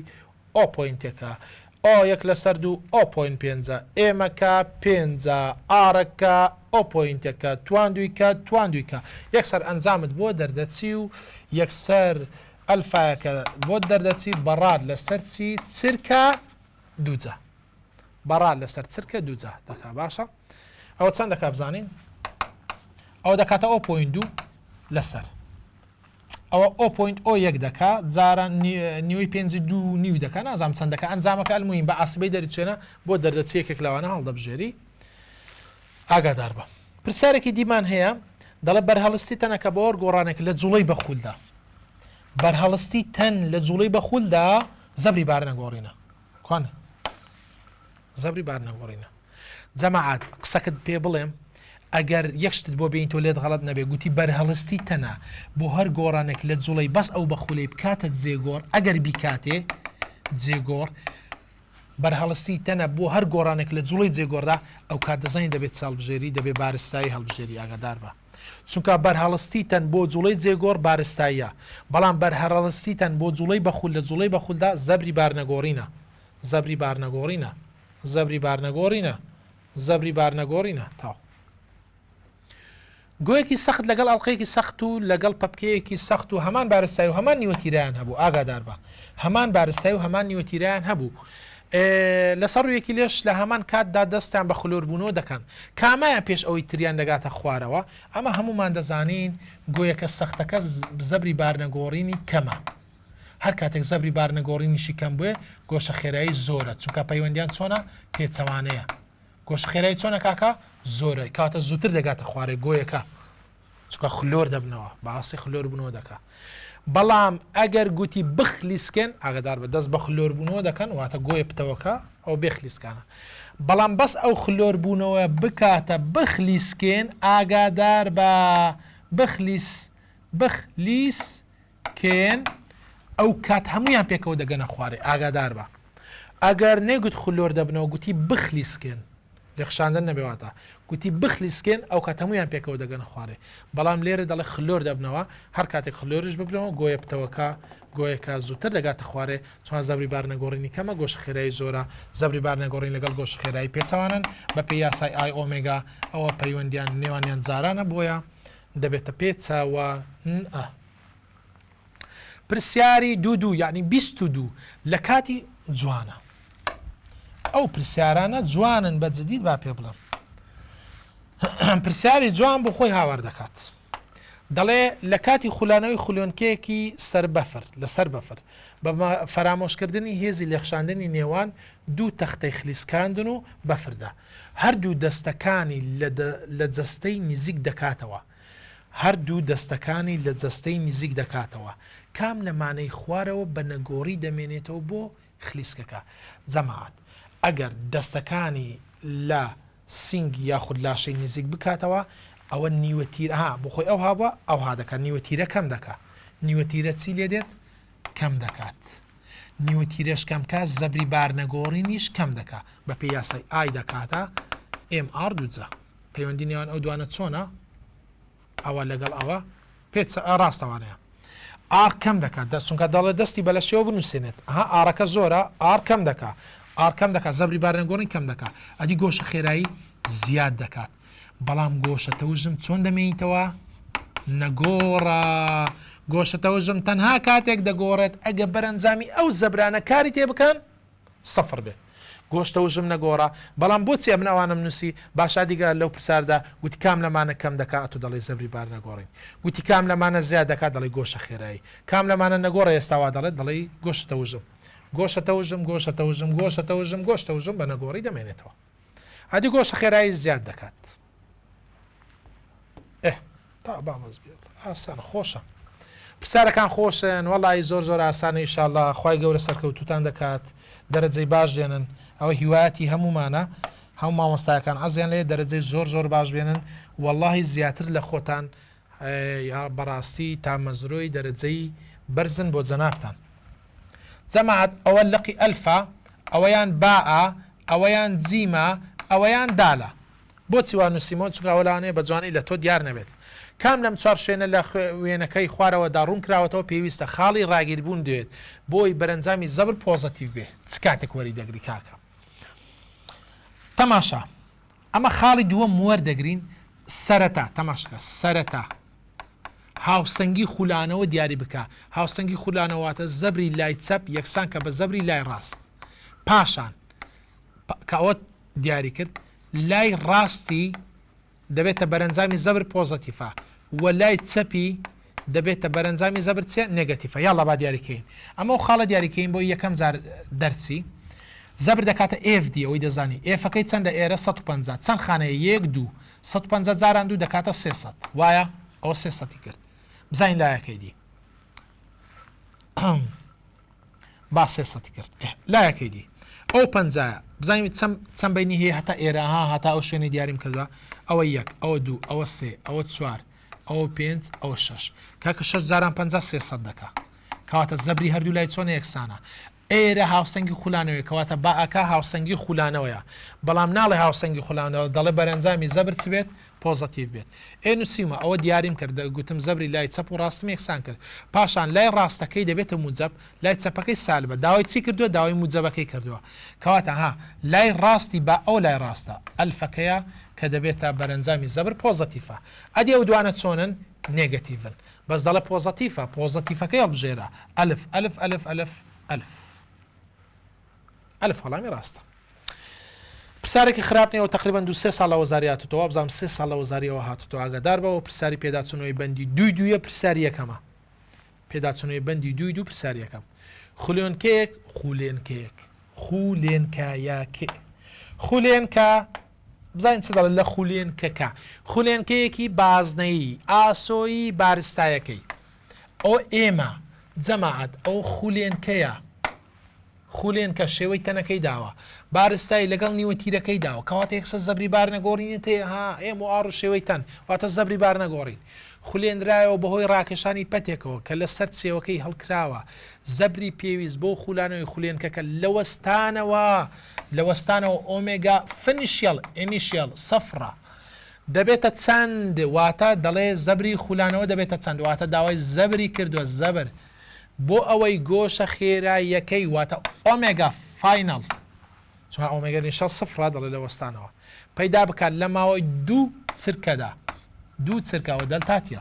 0.1 ئۆ یەک لەسەر دوو 0.5 ئێمەکە 5 ئارەکە 0.1 توان دوویکە یەکسەر ئەنجامت بۆ دەردەچی و یەکسەر ئەلفایەکە بۆ دەردەچی بەڕاد لەسەر چی چرکە دووجە بەڕاد لەسەر چرکە دووجە دەکا باشە ئەوە چەند دەکا بزانین ئەوە دەکاتە 0.2 لەسەر ئەوە 0.1 دەکا جاران نیوەی 5.2 دەکە نازام چەند دەکە ئەنجامەکە ئەلموین بە ئاسبەی دەریچێنە بۆ دەردەچیەکێک لەوانە هەڵدەبژێری ئاگادار بە پرسیارێکی دیمان هەیە دەڵێ بەرهەڵستی تەنەکە بە وەرگۆڕانێک لە جوڵەی بەخولدا بەرهەڵستی تەن لە جوڵەی بەخولدا زەبری بارنەگۆڕینە کوانە زەبری بارنەگۆڕینە جەماعەت قسەکەت پێ بڵێم ئەگەر یەکشتت بۆ بین تۆ لێت غەڵەت نەبێ گوتی بەرهەڵستی تەنە بۆ هەر گۆڕانێک لە جوڵەی بەس ئەو بەخولەی بکاتە جێگۆڕ ئەگەر بیکاتێ جێگۆڕ بەرهەڵستی تەنە بۆ هەر گۆڕانێک لە جوڵی جێگۆڕدا ئەو کات دەزانی دەبێت ساڵبژێری دەبێت بارستایی هەڵبژێری ئاگادار بە چونکە بەرهەڵستی تەن بۆ جوڵەی جێگۆڕ بارستاییە بەڵام بەرهەڵستی تەن بۆ جوڵەی بەخول لە جوڵەی بەخولدا زەبری بارنەگۆڕینە زەبری بارنەگۆڕینە تاو گویەکی سەخت لەگەڵ ئەڵلقەیەکی سەخت و لەگەڵ پەپکەیەکی سەخت و هەمان بارستایی و هەمان نیوەتیرایان هەبوو ئاگادار بە هەمان بارستایی و هەمان نیوەتیرایان هەبوو لەسەر ڕوویەکی لێش لە هەمان کاتدا دەستیان بە خلۆربوونەوە دەکەن کامایان پێش ئەوەی تریان دەگاتە خوارەوە ئەمە هەمومان دەزانین گویەکە سەختەکە زەبری بارنەگۆڕینی کەمە هەر کاتێک زەبری بارنەگۆڕینیشی کەم بووێ گۆشە خێرایی زۆرە چونکە پەیوەندیان چۆنە پێچەوانەیە گۆشە خێرایی چۆنە کاکە زۆرە کاتە زووتر دەگاتە خوارێ گۆیەکە چکە خلۆر دەبنەوە باسی خلۆر بنەوە دەکا بەڵام ئەگەر گوتی بخلیسکێن ئاگدار بە دەست بە خلۆربوونەوە دەکەن واتە گۆیە پتەوەکە ئەو بێخلیسکانە بەڵام بەس ئەو خلۆربوونەوە بکاتە بخلیسکێن ئاگادار بە بخلیسکێن ئەو کات هەمویان پێکەوە دەگەنە خوارێ ئاگادار بە ئەگەر نێگوت خلۆر دەبنەوە گوتی بخلیسکێن لێخشاندن نەبێواتە گوتی بخلیسکێن ئەو کات هەمویان پێکەوە دەگەنە خوارێ بەڵام لێرە دەڵێ خلۆر دەبنەوە هەر کاتێک خلۆرش ببنەوە گۆیە پتەوەکە گۆیەکە زووتر دەگاتە خوارێ چۆن زەبری بارنەگۆڕینی کەمە گۆشت خێرایی زۆرە زەبری بارنەگۆڕین لەگەڵ گۆشت خێرایی پێچەوانن بە پێی یاسای ئای ئۆمێگا ئەوە پەیوەندیان نێوانیان جارانە بۆیە دەبێتە پێچەوە پرسیاری دوو یعنی 22 لە کاتی جوانە ئەو پرسیارانە جوانن بە جدید با پێ بڵم پرسیاری جوان بۆ خۆی هاوار دەکات دەڵێ لە کاتی خولانەوەی خولۆنکەیەکی سەربەفر لەسەر بەفر بە فەرامۆشکردنی هێزی لێخشاندنی نێوان دوو تەختەی خلیسکاندن و بەفردا هەردوو دەستەکانی لە جەستەی نزیک دەکاتەوە هەردوو دەستەکانی لە جەستەی نزیک دەکاتەوە کام لەمانەی خوارەوە بە نەگۆڕی دەمێنێتەوە بۆ خلیسکەکە جەماعەت ئەگەر دەستەکانی لە سنگ یاخود لاشەی نزیک بکاتەوە ئەوە نیوەتیرها بۆ خۆی ئەو هابووە ئەو هادەکە نیوەتیرە کەم دەکات نیوەتیرە چی لێ دێت کەم دەکات نیوەتیرەش کەمکە زەبری بارنەگۆڕینیش کەم دەکات بە پێی یاسای ئای دەکاتە MR دووجە پەیوەندی نێوان ئەو دوانە چۆنە ئەوە لەگەڵ ئەوە پێچ ڕاستەوانەیە ئار کەم دەکات چونکە دەڵێ دەستی بە لە شێوە بنووسێنێت ها ئارەکە زۆرە ئار کەم دەکات ئار کەم دەکات زەبری بارنەگۆڕین کەم دەکات ئەدی گۆشە خێرایی زیاد دەکات بەڵام گۆشە تەوژم چۆن دەمێنیتەوە نەگۆڕە گۆشە تەوژم تەنها کاتێک دەگۆڕێت ئەگە بەرەنجامی ئەو زەبرانە کاری تێ بکەن سەفر بێت گۆشتە وژم نەگۆڕە بەڵام بۆچی ئەم ئەوانم نووسی باشا دیگە لەو پرسیاردا گوتی کام لەمانە کەم دەکات و دەڵێ زەبری بار نەگۆڕین گوتی کام لەمانە زیاد دەکات دەڵێ گۆشە خێرایی کام لەمانە نەگۆڕە ئێستاوا دەڵێت دەڵێ گۆشتە وژم گۆشتە وژم گۆشتە وژم گۆشتە وژم گۆشتە وژم بە نەگۆڕی دەمێنێتەوە هەدی گۆشە خێرایی زیاد دەکات تا بامەز بێت ئاسانە خۆشە پرسیارەکان خۆشن وەڵی زۆر ئاسانە ئینشاءالله خوای گەورە سەرکەوتوتان دەکات دەرەجەی باش دێنن ئەوە هیوایەتی هەمومانە هەموو مامۆستایەکان ئەزیان لێ دەرەجەی زۆر باش بێنن واللهی زیاتر لە خۆتان بەڕاستی تا مەزرۆی دەرەجەی بەرزن بۆ جەنابتان جەماعەت ئەوە لەقی ئەلفا ئەوەیان باء ئەوەیان جیمە ئەوەیان دالە بۆچی وان نووسیمەوە چونکە ئەوەلانەیە بە جوانی لە تۆ دیار نەبێت کام لەم چوار شوێنە لە وێنەکەی خوارەوەدا ڕوون کراوەتەوە پێویستە خاڵی ڕاگیربوون دێت بۆی بەرەنجامی زەبر پۆزەتیڤ بێ چ کاتێک وەری دەگری کاکە تەماشا ئەمە خاڵی دووەم وەردەگرین سەرەتا تەماشکە سەرەتا هاوسەنگی خولانەوە دیاری بکە هاوسەنگی خولانەوەواتە زەبری لای چەپ یەکسان کە بە زەبری لای ڕاست پاشان کە ئەوە دیاری کرد لای ڕاستی دەبێتە بەرەنجامی زەبر پۆزەتیفە و لای چەپی دەبێتە بەرەنجامی زەبر چێ نێگەتیفە یاڵا با دیاریکەین ئەمە و خاڵە دیاریکەین بۆ یەکەم جار دەرچی زەبر دەکاتە FD ئەوەی دەزانی ئێفەکەی چەندە ئێرە 150 چەند خانەیە 1 2 150 جاران دوو دەکاتە 300 وایە ئەوە 300 کرد بزانین لایەکەی دی با 300 کرد لایەکەی دی ئەو 50 بزانین چەند بینی هەیە هەتا ئێرەها هەتا ئەو شوێنی دیاریم کردووە ئەوە 1 ئەوە 2 ئەوە 3 ئەوە 4 ئەوە 5 ئەوە 6 کاکە 6 جاران 50 300 دەکا کەواتە زەبری هەردوو لای چۆن یەکسانە ئێرە هاوسەنگی خولانەوەی کەواتە باعەکە هاوسەنگی خولانەوەیە بەڵام ناڵێ هاوسەنگی خولانەوە دەڵێ بەرەنجامی زەبر چ بێت پۆزەتیڤ بێت نووسیمە ئەوە دیاریم کرد گوتم زەبری لای چەپ و ڕاستم یەکسان کرد پاشان لای ڕاستەکەی دەبێتە موجەب لای چەپەکەی سالبە داوای چی کردووە داوای موجەبەکەی کردووە کەواتە ها لای ڕاستی با ئەو لای ڕاستە ئەلفەکەیە کە دەبێتە بەرەنجامی زەبر پۆزەتیڤە ئەدی ئەو دوانە چۆنن نێگەتیڤن بەس دەڵێ پۆزەتیڤە پۆزەتیڤەکەی هەڵبژێرە ئەلف ئەلف ئەلف ئەلف ئەلف ئەلف هەڵامی ڕاستە پرسیارێکی خراپ نیەوە تقریبا 2 3 ساڵ وەزاری هاتوتەوە بزانم 3 ساڵ وەزاریەوە هاتوتەوە ئاگادار بەوە پرسیاری پێداچوونەوەی بەندی دوی دویە پرسیاری یەکەمە پێداچوونەوەی بەندی دوی دوو پرسیاری یەکەم خولێنکەیەک خولێنکە بزانین چ دەڵێن لە خولێنکەکە خولێنکەیەکی بازنەیی ئاسۆیی بارستایەکەی ئەو ئێمە جەماعەت ئەو خولێنکەیە خولێن کە شێوەی تەنەکەی داوە بارستایی لەگەڵ نیوە تیرەکەی داوە کەواتە یەکسە زەبری بار نەگۆڕینێت ها ئێمە و ئاڕ و شێوەی تەن واتە زەبری بار نەگۆڕین خولێنرایەوە بەهۆی ڕاکێشانی پەتێکەوە کە لە سەر چێوەکەی هەڵکراوە زەبری پێویست بۆ خولانەوەی خولێنکەکە لە وەستانەوە ئۆمێگا فنیشیل ئینیشیل سەفرە دەبێتە چەند واتە دەڵێ زەبری خولانەوە دەبێتە چەند واتە داوای زەبری کردووە زەبر بۆ ئەوەی گۆشە خێراییەکەی واتە ئۆمێگا فاینەڵ چون ئۆمێگا نیشە سفرا دەڵێ لە وەستانەوە پەیدا بکات لە ماوەی دوو چرکەدا دوو چرکەوە دەلتاتیە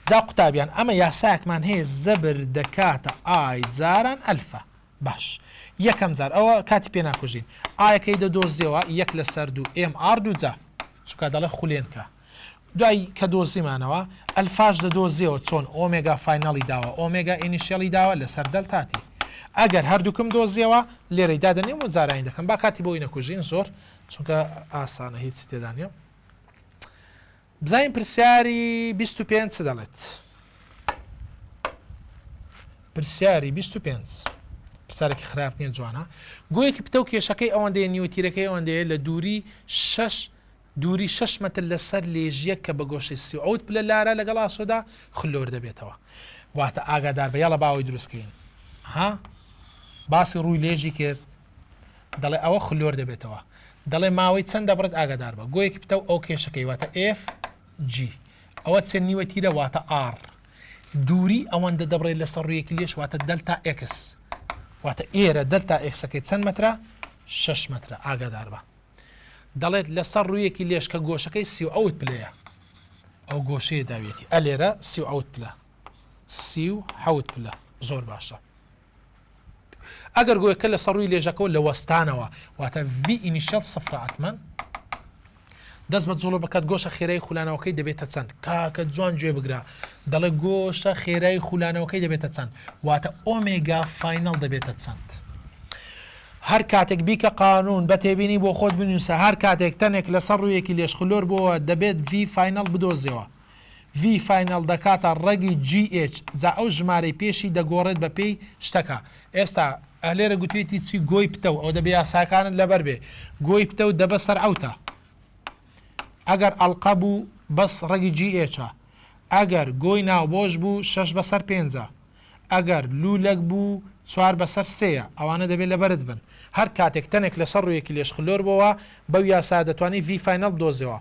جا قوتابیان ئەمە یاسایەکمان هەیە زەبر دەکاتە ئای جاران ئەلفە باش یەکەم جار ئەوە کاتی پێ ناکوژین ئایەکەی دەدۆزیەوە یەک لەسەر دوو ئار دوو جا چونکە دەڵێ خولێنکە دوای کە دۆزیمانەوە ئەلفاش دەدۆزیەوە چۆن ئۆمێگا فاینەڵی داوە ئۆمێگا ئینیشیەڵی داوە لەسەر دەلتاتی ئەگەر هەردووکم دۆزیەوە لێرەی دادەنێم و جارانی دەکەم با کاتی بۆی نەکوژین زۆر چونکە ئاسانە هیچ تێدا نیە بزانین پرسیاری 25 چ دەڵێت پرسیاری 25 پرسیارێکی خراپ نییە جوانە گویەکی پتە و کێشەکەی ئەوەندەیە نیوەتیرەکەی ئەوەندەیە لە دووری 6 مەتر لەسەر لێژیە کە بە گۆشەی سی ئەوت پلە لارە لەگەڵ ئاسۆدا خلۆر دەبێتەوە واتە ئاگادار بە یاڵە باوەی دروستکەین ها باسی ڕووی لێژی کرد دەڵێ ئەوە خلۆر دەبێتەوە دەڵێ ماوەی چەند دەبڕێت ئاگادار بە گویەکی پتە و ئەو کێشەکەی واتە F G ئەوە چەند نیوەتیرە واتە R دووری ئەوەندە دەبڕێت لەسەر ڕوویەکی لێش واتە دلتا X واتە ئێرە دلتا Xەکەی چەند مەترە 6 مەترە ئاگادار بە دەڵێت لەسەر ڕوویەکی لێش کە گۆشەکەی 38 پلەیە ئەو گۆشەیە داوێتی ئەلێرە 38 پلە 38 پلە زۆر باشە ئەگەر گوۆیەکە لە سەڕووی لێژەکەەوە لە وەستانەوە واتە V ئینیشیەل سفرە ئەتمەن دەست بە جوڵە بکات گۆشە خێرای خولانەوەکەی دەبێتە چەند کاکە جوان گوێ بگرا دەڵێ گۆشە خێرای خولانەوەکەی دەبێتە چەند واتە ئۆمێگا فاینەڵ دەبێتە چەند هەر کاتێک بیکە قانون بە تێبینی بۆ خۆت بنووسە هەر کاتێک تەنێک لەسەر ڕوویەکی لێش خلۆر بۆەوە دەبێت V فاینەڵ بدۆزیەوە V فاینەڵ دەکاتە ڕەگی GH جا ئەو ژمارەی پێشی دەگۆڕێت بە پێی شتەکە ئێستا ئەلێرە گوتوێتی چی گۆی پتە و ئەو دەبێ یاساکانت لەبەر بێ گۆی پتە و دەبە سەر ئەوتە ئەگەر ئەڵقە بوو بەس ڕەگی GH ئەگەر گۆی ناو بۆش بوو 6 بەسەر 5 ئەگەر لولەک بوو 4 بەسەر 3 ئەوانە دەبێت لەبەرت بن هەر کاتێک تەنێک لەسەر ڕوویەکی لێش خلۆر بۆەوە بەو یاسا دەتوانانی V فاینەڵ بدۆزیەوە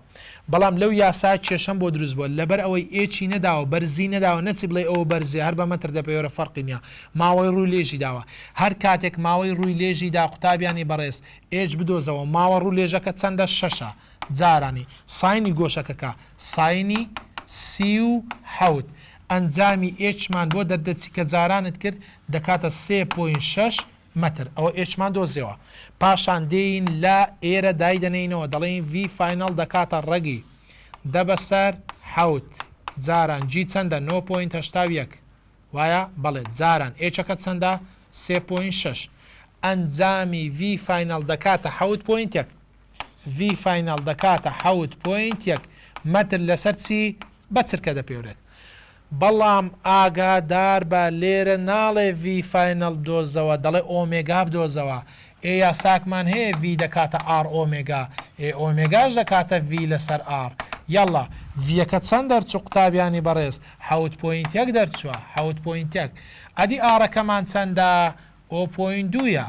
بەڵام لەو یاسا کێشەم بۆ دروست بووە لەبەر ئەوەی ئێچی نەداوە بەرزی نەداوە نەچی بڵێ ئەوە بەرزێ هەر بە مەتر دەپێوەرە فەرقی نییە ماوەی ڕووی لێژی داوە هەر کاتێک ماوەی ڕووی لێژی دا قوتابیانی بەڕێز H بدۆزەوە ماوە ڕوو لێژەکە چەندە 6 جارانی ساینی گۆشەکەکە ساینی 38 ئەنجامی Hمان بۆ دەردەچی کە جارانت کرد دەکاتە 3.6 متر ئەوە Hمان دۆزیەوە پاشان دێین لە ئێرە دایدەنینەوە دەڵێن V فاینەڵ دەکاتە ڕەگی دەبەسەر حوت جاران G چەندە 9.81 وایە بەڵێ جاران Hەکە چەندە 3.6 ئەنجامی V فاینەڵ دەکاتە 7.1 V فاینەڵ دەکاتە 7.1 متر لەسەر چی بە چرکە دەپێورێت بەڵام ئاگادار بە لێرە ناڵێ V فاینەڵ بدۆزەوە دەڵێ ئۆمێگا بدۆزەوە یاساکمان هەیە V دەکاتە R ئۆمێگا ئۆمێگاش دەکاتە V لەسەر R یاڵا ڤیەکە چەند دەرچوو قوتابیانی بەڕێز 7.1 دەرچووە 7.1 ئەدی ئارەکەمان چەندە 0.2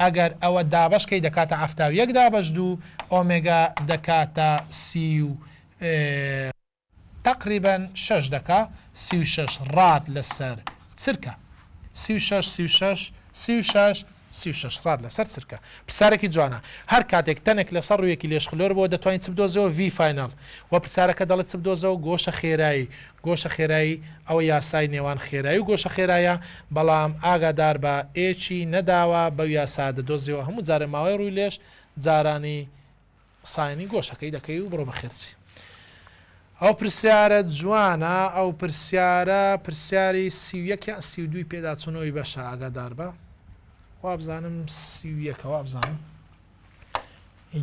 ئەگەر ئەوە دابشکەی دەکاتە 71 دابش دوو ئۆمێگا دەکاتە تقریبا 6 دەکا 36 ڕاد لەسەر چرکە 36 ڕاد لەسەر چرکە پرسیارێکی جوانە هەر کاتێک تەنێک لەسەر ڕوویەکی لێش خلۆر بۆ دەتوانین چ بدۆزەوە V فاینەڵ و پرسیارەکە دەڵێت چ بدۆزەوە گۆشە خێرایی ئەوە یاسای نێوان خێرایی و گۆشە خێرایە بەڵام ئاگادار بە ئێچی نەداوە بەو یاسا دەدۆزیەوە هەموو جارە ماوەی ڕووی لێش جارانی ساینی گۆشەکەی دەکەی و بڕۆ بە خێرچی ئەو پرسیارە جوانە ئەو پرسیاری 32 پێداچوونەوەی بەشە ئاگادار بە وابزانم 31 وابزانم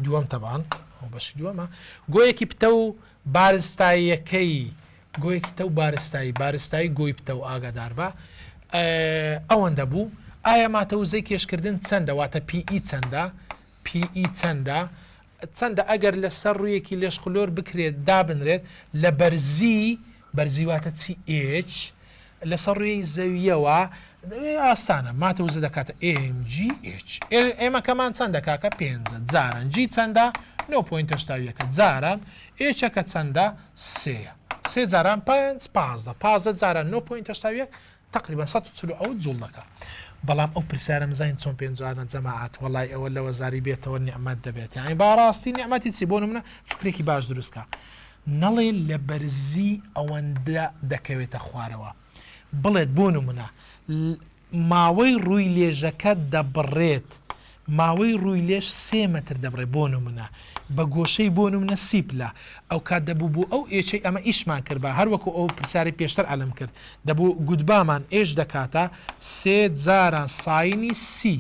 دووەم تەبان ئەو بەشی دووەمە گۆیەکی پتە و بارستاییەکەی گۆیەکی تە و بارستایی گۆی پتە و ئاگادار بە ئەوەندە بوو ئایا ماتەوزەی کێشکردن چەندە واتە PE چەندە PE چەندە ئەگەر لە سەر ڕوویەکی لێش خلۆر بکرێت دابنرێت لە بەرزیواتە چی H لەسەر ڕووی زەویەوە ئاسانە ماتەوزە دەکاتە MGH ئێمە کەمان چەندە کاکە 5 جاران G چەندە 9.8 جاران Hەکە چەندە 3 جاران 15 جاران 9.8 تقریبا 140 جوڵ دەکە بەڵام ئەو پرسیارە مزین چۆن پێنجانە جەماعەت وەڵای ئەوە لەوە زاری بێتەوە نیعمەت دەبێت یعنی باڕاستی نیعمەتی چی بۆ نمونە فکرێکی باش دروستکە نەڵێ لە بەرزی ئەوەندە دەکەوێتە خوارەوە بڵێت بۆ نمونە ماوەی ڕووی لێژەکە دەبڕێت ماوەی ڕووی لێش 3 متر دەبڕێ بۆ نمونە بە گۆشەی بۆ نمونە سیپلە ئەو کات دەبوو بوو ئەو ئێچەی ئەمە ئیشمان کرد بە هەروەکو ئەو پرسیاری پێشتر ئەلم کرد دەبوو گوتبامان ئێش دەکاتە 3 جاران ساینی سی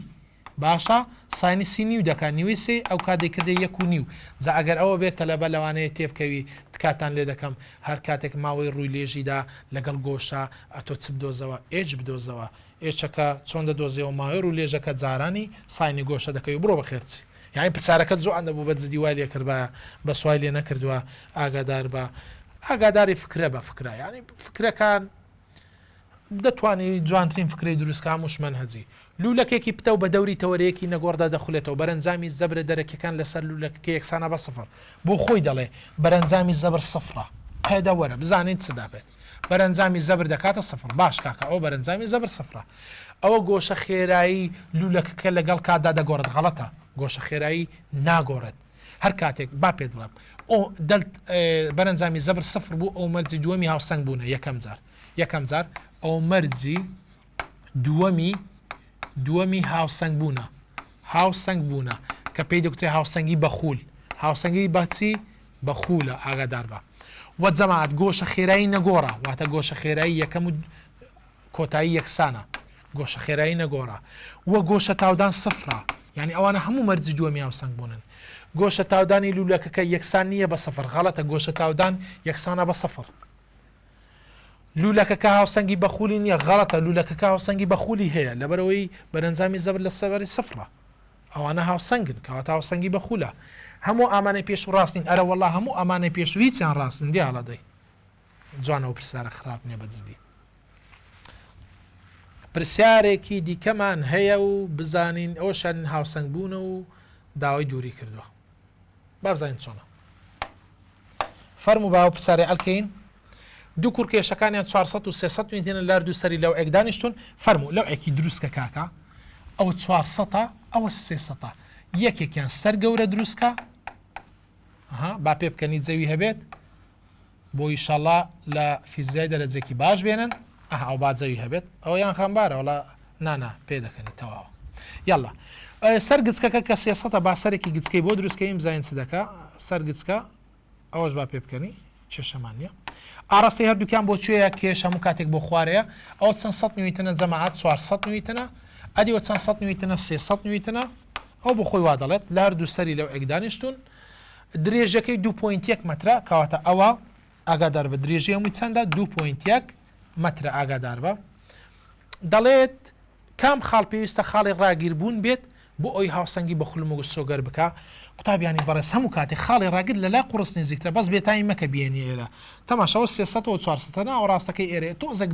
باشە ساینی سی نیو دەکات نیوەی سێ ئەو کاتێک کردێ 1.5 جا ئەگەر ئەوە بێت تەلەبە لەوانەیە تێبکەوی تکاتان لێ دەکەم هەر کاتێک ماوەی ڕووی لێژیدا لەگەڵ گۆشە ئەتۆ چ بدۆزەوە ئێج بدۆزەوە ئێچەکە چۆن دەدۆزیەوە ماوەی ڕووی لێژەکە جارانی ساینی گۆشە دەکەوی بڕۆ بە خێرچی یعنی پرسیارەکە زۆر ئەندەبوو بە جدی وای لێ کرد بە سوای لێ نەکردووە ئاگادار بە ئاگاداری فکرە بە فکرە یعنی فکرەکان دەتوانانی جوانترین فکری دروستکە هەمووش منهەجی لولەکێکی پتە و بە دەوری تەوەرەیەکی نەگۆڕدا دەخولێتەوە بەرەنجامی زەبرە دەرەکەکان لەسەر لولەکە یەکسانە بە سفر بۆ خۆی دەڵێ بەرەنجامی زەبر سفرە هێدا وەرە بزانین چ دابێت بەرەنجامی زەبر دەکاتە سفر باش کاکە ئەو بەرەنجامی زەبر سفرە ئەوە گۆشە خێرایی لولەکەکە لەگەڵ کاتدا دەگۆڕێت غەڵەتە گۆشە خێرایی ناگۆڕێت هەر کاتێک با پێت بڵێم ئەو بەرەنجامی زەبر سفر بوو ئەو مەرجی دووەمی هاوسەنگ بوونە یەکەم جار ئەو مەرجی دووەمی هاوسەنگ بوونە کە پێی دکتری هاوسەنگی بەخول هاوسەنگی بەچی بەخولە ئاگادار بە وە جەماعەت گۆشە خێرایی نەگۆڕە واتە گۆشە خێرایی یەکەم و کۆتایی یەکسانە گۆشە خێرایی نەگۆڕە وە گۆشە تاودان سفرە یعنی ئەوانە هەموو مەرجی دووەمی هاوسەنگ بوونن گۆشە تاودانی لولەکەکە یەکسان نییە بە سفر غەڵەتە گۆشە تاودان یەکسانە بە سفر لولەکەکە هاوسەنگی بەخولی نییە غەڵەتە لولەکەکە هاوسەنگی بەخولی هەیە لەبەرەوەی بەرەنجامی زەبر لە سەبەری سفرە ئەوانە هاوسەنگن کەواتە هاوسەنگی بەخولە هەموو ئامانەی پێش و ڕاستین ئەرە وەڵا هەموو ئەمانەی پێش و هیچیان ڕاستن دیاڵەدەی جوانەوە پرسیارە خراپ نییە بەجددی پرسیارێکی دیکەمان هەیە و بزانین ئەوشان هاوسەنگ بوونە و داوای دووری کردووە با بزانین چۆنە فەرموو باوە پرسیارێ ئەلکەین دوو کوورکێشەکانیان 400 و 300 وینتێنە لەر دوو سەری لەو ئەکدانیشتون فەرموو لەو ئەکی دروستکە کاکە ئەوە 400 ئەوە 300 یەکێکیان سەر گەورە دروستکە با پێ بکەنیت زەوی هەبێت بۆ ئیشەڵا لە فیزیای دەرەجێکی باش بێنن ئەو با زەوی هەبێت ئەوە یان خەمبارە وڵا نانا پێ دەکەنیت تەواوە یاڵا سەر گچکەکە کە 300 با سەرێکی گچکەی بۆ دروستکەیم بزانین چ دەکە سەر گچکە ئەوەش با پێ بکەنی کێشەمان نیە ئاراستی هەردووکیان بۆ کوێیە کێش هەموو کاتێک بۆ خوارەیە ئەو چەند 100 نیوتنە جەماعەت 400 نیوتنە ئەدیوە چەند 100 نیوتنە 300 نیوتنە ئەو بۆ خۆی وا دەڵێت لە هەردوو سەری لەو ئەکدانیشتون درێژەکەی 2.1 مترە کەواتە ئەوە ئاگادار بە درێژی هەمووی چەندە 2.1 مترە ئاگادار بە دەڵێت کام خاڵ پێویستە خاڵی ڕاگیربوون بێت بۆ ئەوی هاوسەنگی بە خولم سۆگەر بکە قوتابیانی بەڕێز هەموو کاتێک خاڵی ڕاگرت لەلا قورس نزیکترە بەس بێتایی مەکە بێنی ئێرە تەماشەوە 300 و 400 ناو ڕاستەکەی ئێرە تۆزێک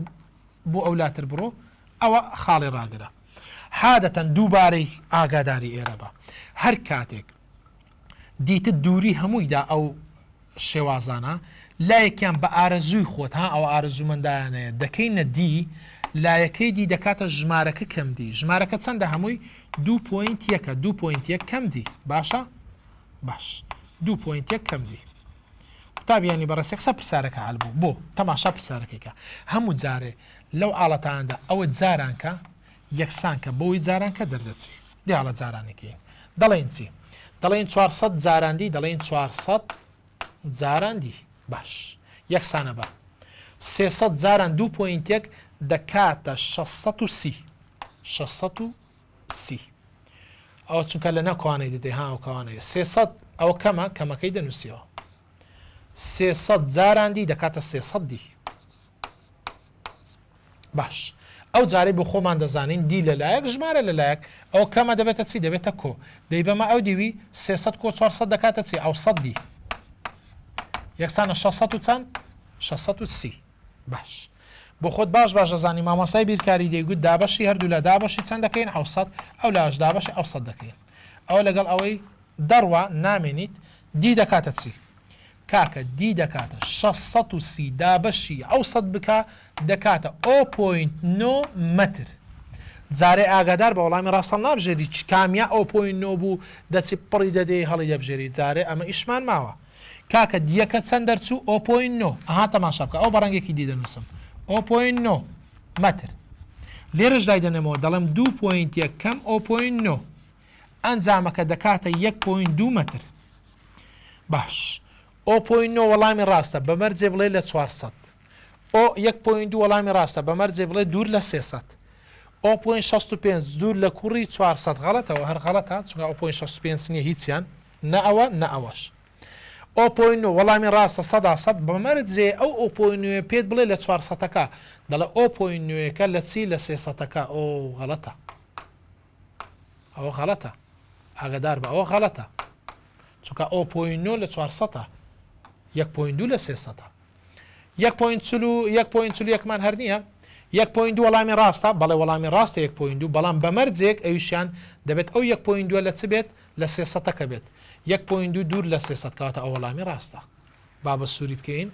بۆ ئەولاتر بڕۆ ئەوە خاڵی ڕاگرە حادەتەن دووبارەی ئاگاداری ئێرە بە هەر کاتێک دیتت دووری هەموویدا ئەو شێوازانە لایەکیان بە ئارەزووی خۆت ها ئەو ئارەزوومەندانەیە دەکەینە دی لایەکەی دی دەکاتە ژمارەکە کەم دی ژمارەکە چەندە هەمووی 2.1 کەم دی باشە باش 2.1 کەم دی قوتابیانی بەڕاستی قسە پرسیارەکە هەڵ بوو بۆ تەماشا پرسیارەکەیکە هەموو جارێ لەو ئاڵەتاندا ئەوە جارانکە یەکسانکە بۆی جارانکە دەردەچی دیاڵە جارانێکی دەڵێن چی دەڵێن 400 جاراندی دەڵێن 400 جاراندی باش یەکسانە بە 300 جاران 2.1 دەکاتە 630 ئەو چونکە لە نەکوانەی دەدەی ها ئەو کەوانەیە 300 ئەوە کەمە کەمەکەی دەنووسیەوە 300 جاران دی دەکاتە 300 دی. باش ئەو جارەی بۆ خۆمان دەزانین دی لەلایەک ژمارە لەلایەک ئەو کەمە دەبێتە چی دەبێتە کۆ دەی بەمە ئەو دیوی 300 کۆ 400 دەکاتە چی ئەو 100 دی یەکسانە 600 و چەند 630. باش بۆ خۆت باش دەزانی مامۆستای بیرکاری دەیگوت دابەشی هەردوو لە دابەشی چەند دەکەین 700 ئەو لاش دابەشی 700 دەکەین ئەو لەگەڵ ئەوەی دەڕوا نامێنیت دی دەکاتە چی کاکە دی دەکاتە 630 دابەشی 700 بکە دەکاتە 0.9 متر. جارێ ئاگادار بە وەڵامی ڕاستەڵ نابژێری چ کامیا 0.9 بوو دەچی پڕی دەدەی هەڵی دەبژێری جارێ ئەمە ئیشمان ماوە کاکە دیەکە چەند دەرچوو 0.9 ئەها تەماشا بکە ئەو بەڕەنگێکی دی دەنووسم 0.9 متر لێرەش دای دەنێمەوە دەڵێم 2.1 کەم 0.9 ئەنجامەکە دەکاتە 1.2 متر. باش 0.9 وەڵامی ڕاستە بەمەرجێ بڵێ لە 400 1.2 وەڵامی ڕاستە بەمەرجێ بڵێ دوور لە 300 0.65 دوور لە کوڕی 400 غەڵەتەوە هەر غەڵەتە چونکە 0.65 نییە هیچیان نە ئەوە نە ئەوەش 0.9 وەڵامی ڕاستە 100 بەمەرجێ ئەو 0.9 پێت بڵێ لە 400ەکە دەڵێ 0.9ەکە لە چی لە 300ەکە ئەو غەڵەتە ئەوە غەڵەتە ئاگادار بە ئەوە غەڵەتە چونکە 0.9 لە 400 1.2 لە 300 1.1مان هەر نییە 1.2 وەڵامی ڕاستە بەڵێ وەڵامی ڕاستە 1.2 بەڵام بەمەرجێک ئەویشیان دەبێت ئەو 1.2 لە چ بێت لە 300ەکە بێت 1.2 دوور لە 300 کاتە ئەو وەڵامی ڕاستە با بە سووری بکەین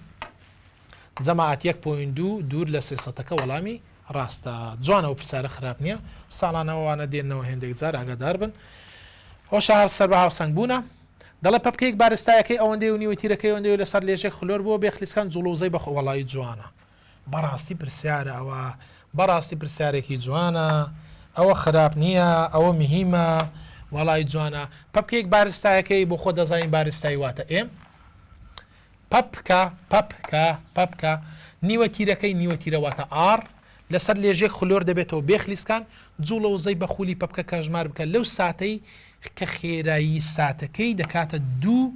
جەماعەت 1.2 دوور لە 300ەکە وەڵامی ڕاستە جوانەوە پرسیارە خراپ نییە ساڵانەوەوانە دێنەوە هێندێک جار ئاگادار بن هۆشە هەر سەر بە هاوسەنگ بوونە دەڵێ پەپکەیەک بارستایەکەی ئەوەندەی و نیوەتیرەکەی ئەوەندەی لەسەر لێژێک خلۆر بووە بێخلیسکان جوڵەوزەی بە وەڵایی جوانە بەڕاستی پرسیارە ئەوە بەڕاستی پرسیارێکی جوانە ئەوە خراپ نییە ئەوە مهمە وەڵای جوانە پەپکەیەک بارستایەکەی بۆ خۆ دەزانین بارستایی واتە ئێم پەپکە نیوەتیرەکەی نیوەتیرەواتە ئار لەسەر لێژێک خلۆر دەبێتەوە بێخلیسکان جوڵەوزەی بە خولی پەپکە کاژمار بکە لەو ساتەی کە خێرایی ساتەکەی دەکاتە 2